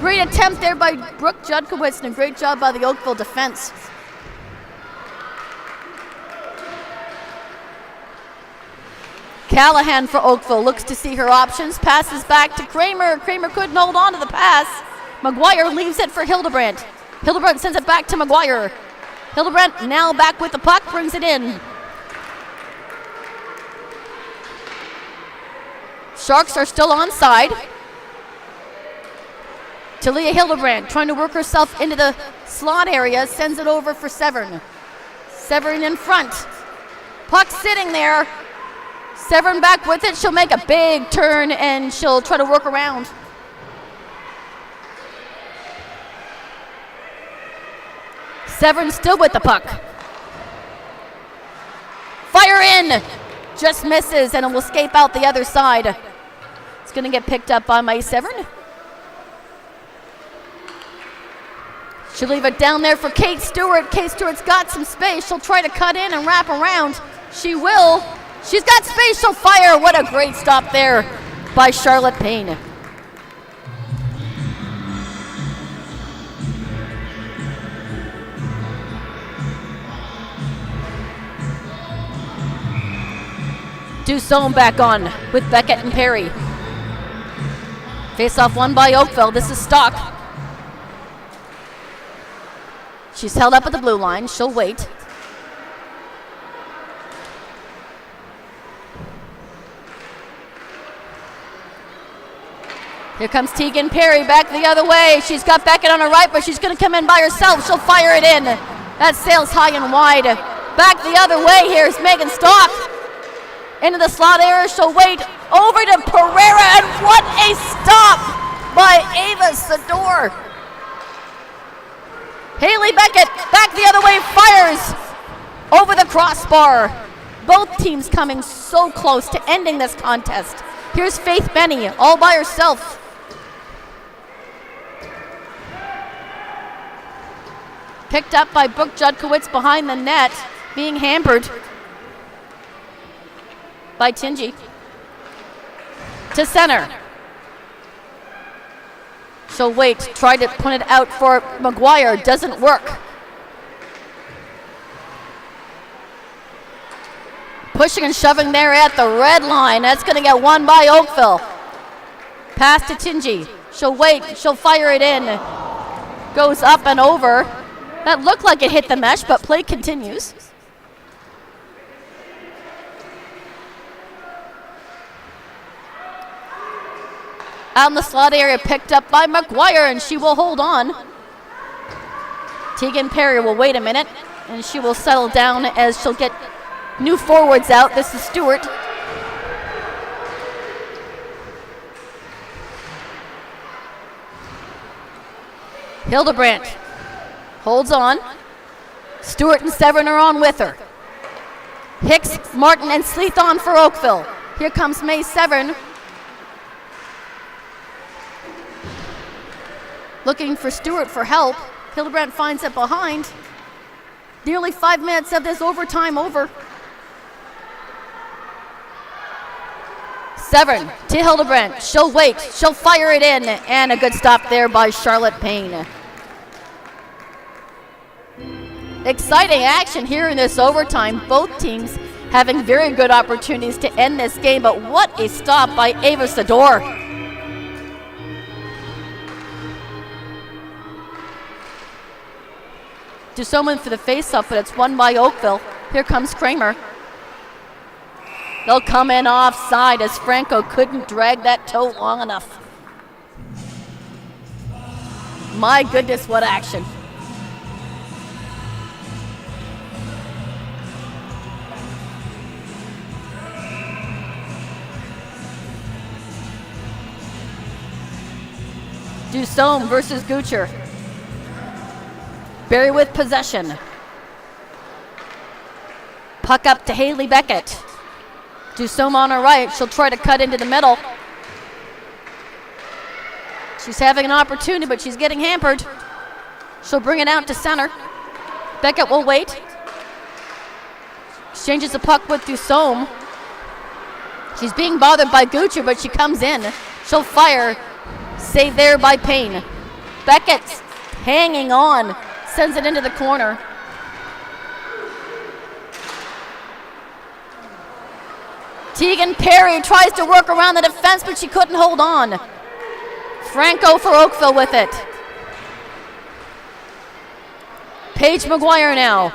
Great attempt there by Brooke Judkowitz, and a great job by the Oakville defense. Callahan for Oakville looks to see her options, passes back to Kramer. Kramer couldn't hold on to the pass. McGuire leaves it for Hildebrandt. Hildebrandt sends it back to McGuire. Hildebrandt now back with the puck, brings it in. Sharks are still onside. Talia Hildebrandt trying to work herself into the slot area, sends it over for Severn. Severn in front. Puck sitting there. Severn back with it. She'll make a big turn and she'll try to work around. Severn still with the puck. Fire in! Just misses and it will escape out the other side. It's going to get picked up by May Severn. She'll leave it down there for Kate Stewart. Kate Stewart's got some space. She'll try to cut in and wrap around. She will. She's got space. She'll fire. What a great stop there by Charlotte Payne. Dusson back on with Beckett and Perry. Face-off won by Oakville. This is Stock. She's held up at the blue line. She'll wait. Here comes Tegan Perry back the other way. She's got Beckett on her right, but she's going to come in by herself. She'll fire it in. That sails high and wide. Back the other way. Here's Megan Stock. Into the slot area. She'll wait over to Pereira, and what a stop by Ava Sador. Haley Beckett back the other way, fires over the crossbar. Both teams coming so close to ending this contest. Here's Faith Benny all by herself. Picked up by Brooke Judkowitz behind the net, being hampered by Tingy. To center. She'll wait, try to put it out for McGuire, doesn't work. Pushing and shoving there at the red line. That's going to get won by Oakville. Pass to Tingy. She'll wait, she'll fire it in. Goes up and over. That looked like it hit the mesh, but play continues. Out in the slot area, picked up by McGuire, and she will hold on. Tegan Perry will wait a minute, and she will settle down as she'll get new forwards out. This is Stewart. Hildebrandt holds on. Stewart and Severn are on with her. Hicks, Martin, and Sleeth on for Oakville. Here comes May Severn. Looking for Stewart for help. Hildebrandt finds it behind. Nearly 5 minutes of this overtime over. Severn to Hildebrandt. She'll wait. She'll fire it in. And a good stop there by Charlotte Payne. Exciting action here in this overtime. Both teams having very good opportunities to end this game. But what a stop by Ava Sador. Dusson for the face-off, but it's won by Oakville. Here comes Kramer. They'll come in offside as Franco couldn't drag that toe long enough. My goodness, what action. Dusson versus Gucher. Barrie with possession. Puck up to Haley Beckett. Dusson on her right. She'll try to cut into the middle. She's having an opportunity, but she's getting hampered. She'll bring it out to center. Beckett will wait. Exchanges the puck with Dusson. She's being bothered by Gucher, but she comes in. She'll fire. Saved there by Payne. Beckett hanging on, sends it into the corner. Tegan Perry tries to work around the defense, but she couldn't hold on. Franco for Oakville with it. Paige McGuire now.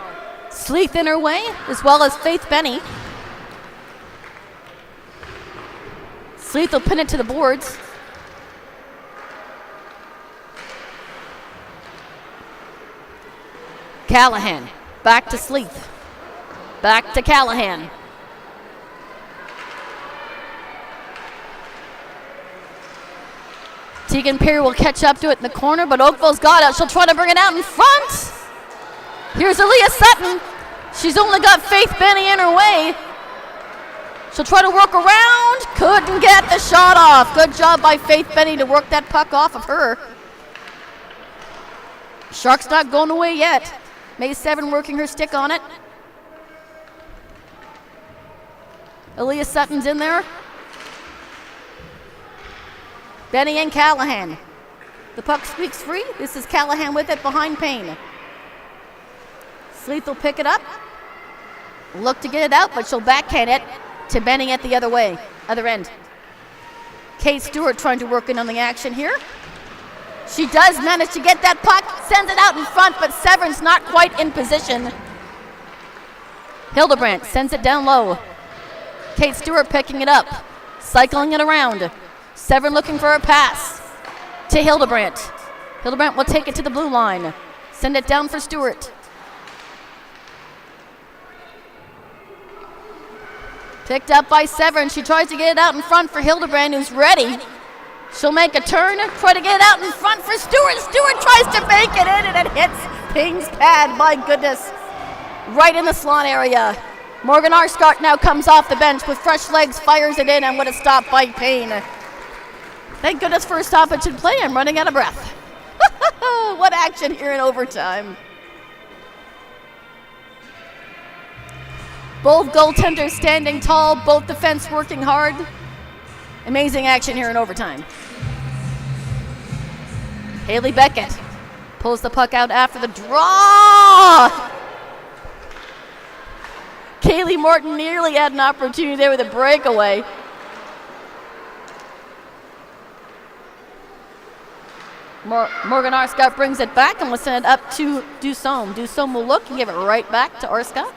Sleeth in her way, as well as Faith Benny. Sleeth will pin it to the boards. Callahan, back to Sleeth. Back to Callahan. Tegan Perry will catch up to it in the corner, but Oakville's got it. She'll try to bring it out in front. Here's Aaliyah Sutton. She's only got Faith Benny in her way. She'll try to work around. Couldn't get the shot off. Good job by Faith Benny to work that puck off of her. Sharks not going away yet. May 7 working her stick on it. Aaliyah Sutton's in there. Benny and Callahan. The puck squeaks free. This is Callahan with it behind Payne. Sleeth will pick it up. Look to get it out, but she'll backhand it to Benny at the other end. Kate Stewart trying to work in on the action here. She does manage to get that puck, sends it out in front, but Severn's not quite in position. Hildebrandt sends it down low. Kate Stewart picking it up, cycling it around. Severn looking for a pass to Hildebrandt. Hildebrandt will take it to the blue line. Send it down for Stewart. Picked up by Severn. She tries to get it out in front for Hildebrandt, who's ready. She'll make a turn, try to get it out in front for Stewart. Stewart tries to make it in, and it hits Payne's pad. My goodness. Right in the slot area. Morgan Arscott now comes off the bench with fresh legs, fires it in, and what a stop by Payne. Thank goodness for a stoppage in play. I'm running out of breath. What action here in overtime. Both goaltenders standing tall, both defense working hard. Amazing action here in overtime. Haley Beckett pulls the puck out after the draw. Kaylee Morton nearly had an opportunity there with a breakaway. Morgan Arscott brings it back and will send it up to Dusome. Dusome will look and give it right back to Arscott.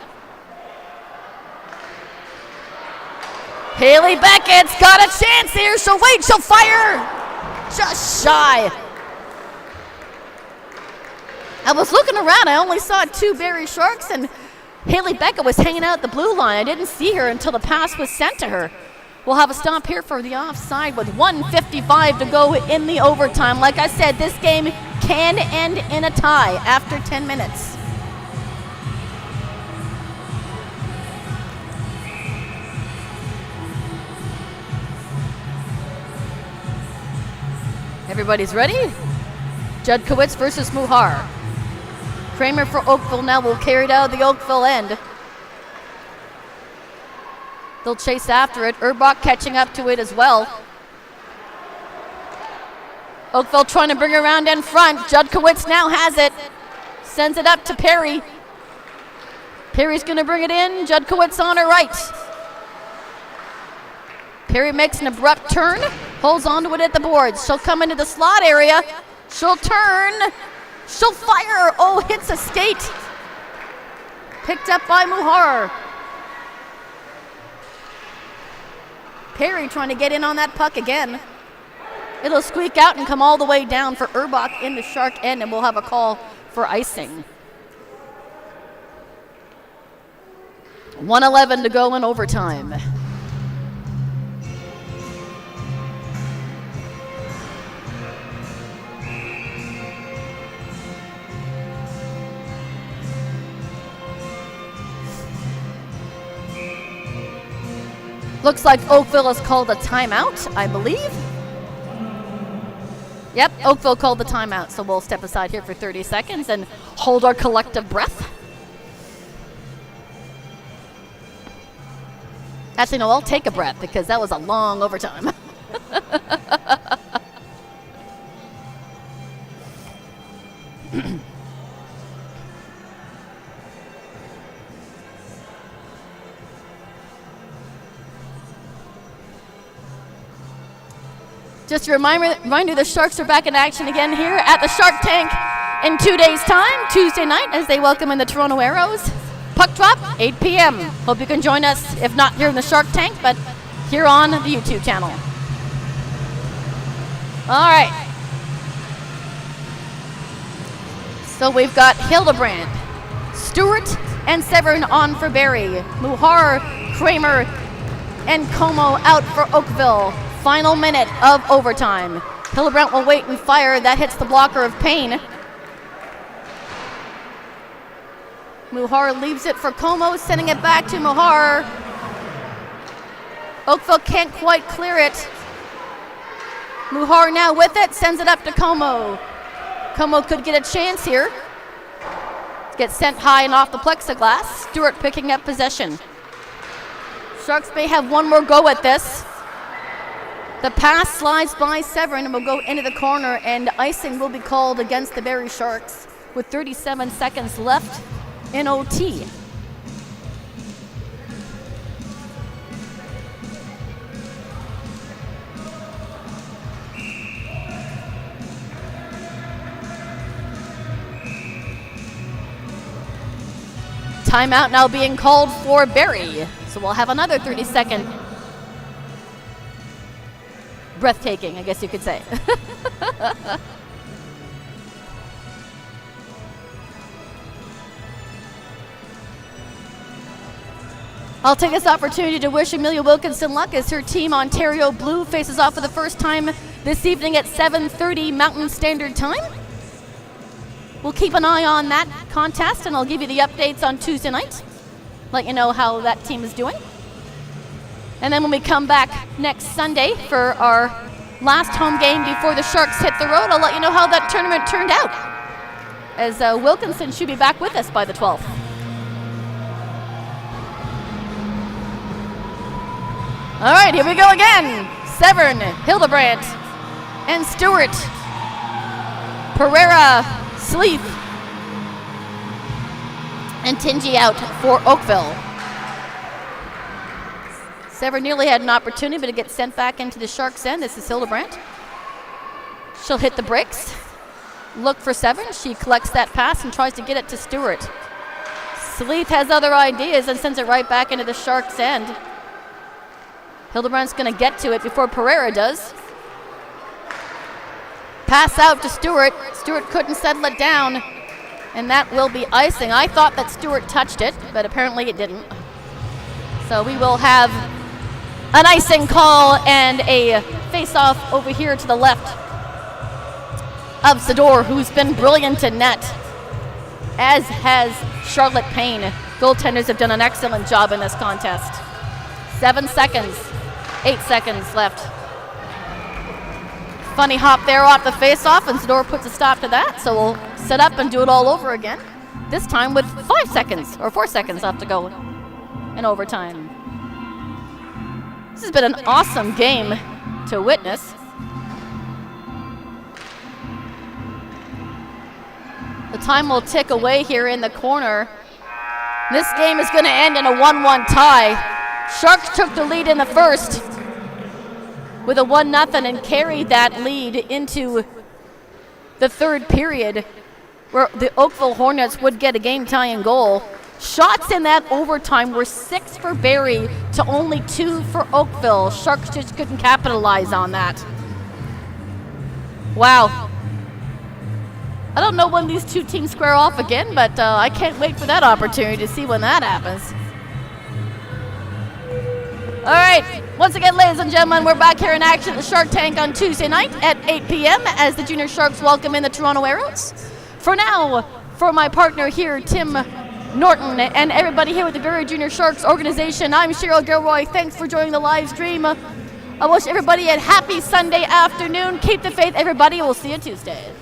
Haley Beckett's got a chance here. She'll wait, she'll fire. Just shy. I was looking around. I only saw 2 Barrie Sharks, and Haley Beckett was hanging out at the blue line. I didn't see her until the pass was sent to her. We'll have a stop here for the offside with 1:55 to go in the overtime. Like I said, this game can end in a tie after 10 minutes. Everybody's ready? Judkowitz versus Muhar. Kramer for Oakville now will carry it out of the Oakville end. They'll chase after it. Urbach catching up to it as well. Oakville trying to bring it around in front. Judkowitz now has it. Sends it up to Perry. Perry's going to bring it in. Judkowitz on her right. Perry makes an abrupt turn. Holds onto it at the boards. She'll come into the slot area. She'll turn. She'll fire. Oh, hits a skate. Picked up by Muhar. Perry trying to get in on that puck again. It'll squeak out and come all the way down for Urbach in the Shark end, and we'll have a call for icing. 1:11 to go in overtime. Looks like Oakville has called a timeout, I believe. Yep, Oakville called the timeout, so we'll step aside here for 30 seconds and hold our collective breath. Actually, no, I'll take a breath because that was a long overtime. Just a reminder, the Sharks are back in action again here at the Shark Tank in 2 days' time, Tuesday night, as they welcome in the Toronto Arrows. Puck drop, 8 p.m. Hope you can join us, if not here in the Shark Tank, but here on the YouTube channel. All right. So we've got Hildebrandt, Stewart, and Severn on for Barrie. Muhar, Kramer, and Como out for Oakville. Final minute of overtime. Hildebrandt will wait and fire. That hits the blocker of Payne. Muhar leaves it for Como, sending it back to Muhar. Oakville can't quite clear it. Muhar now with it, sends it up to Como. Como could get a chance here. Gets sent high and off the plexiglass. Stewart picking up possession. Sharks may have one more go at this. The pass slides by Severn and will go into the corner, and icing will be called against the Barrie Sharks with 37 seconds left in OT. Timeout now being called for Barrie, so we'll have another 30-second breathtaking, I guess you could say. I'll take this opportunity to wish Amelia Wilkinson luck as her team Ontario Blue faces off for the first time this evening at 7:30 Mountain Standard Time. We'll keep an eye on that contest, and I'll give you the updates on Tuesday night, let you know how that team is doing. And then when we come back next Sunday for our last home game before the Sharks hit the road, I'll let you know how that tournament turned out, as Wilkinson should be back with us by the 12th. All right, here we go again. Severn, Hildebrandt, and Stewart. Pereira, Sleeth, and Tingy out for Oakville. Severn nearly had an opportunity, but it gets sent back into the Sharks' end. This is Hildebrandt. She'll hit the brakes. Look for Severn. She collects that pass and tries to get it to Stewart. Sleeth has other ideas and sends it right back into the Sharks' end. Hildebrandt's going to get to it before Pereira does. Pass out to Stewart. Stewart couldn't settle it down, and that will be icing. I thought that Stewart touched it, but apparently it didn't. So we will have an icing call and a face-off over here to the left of Sador, who's been brilliant in net, as has Charlotte Payne. Goaltenders have done an excellent job in this contest. 7 seconds, 8 seconds left. Funny hop there off the face-off, and Sador puts a stop to that, so we'll set up and do it all over again, this time with 5 seconds, or 4 seconds left to go in overtime. This has been an awesome game to witness. The time will tick away here in the corner. This game is going to end in a 1-1 tie. Sharks took the lead in the first with a 1-0 and carried that lead into the third period, where the Oakville Hornets would get a game-tying goal. Shots in that overtime were 6 for Barrie to only 2 for Oakville. Sharks just couldn't capitalize on that. Wow. I don't know when these two teams square off again, but I can't wait for that opportunity to see when that happens. All right, once again, ladies and gentlemen, we're back here in action at the Shark Tank on Tuesday night at 8 p.m. as the Junior Sharks welcome in the Toronto Arrows. For now, for my partner here, Tim Norton, and everybody here with the Barrie Junior Sharks organization, I'm Cheryl Gilroy. Thanks for joining the live stream. I wish everybody a happy Sunday afternoon. Keep the faith, everybody. We'll see you Tuesday.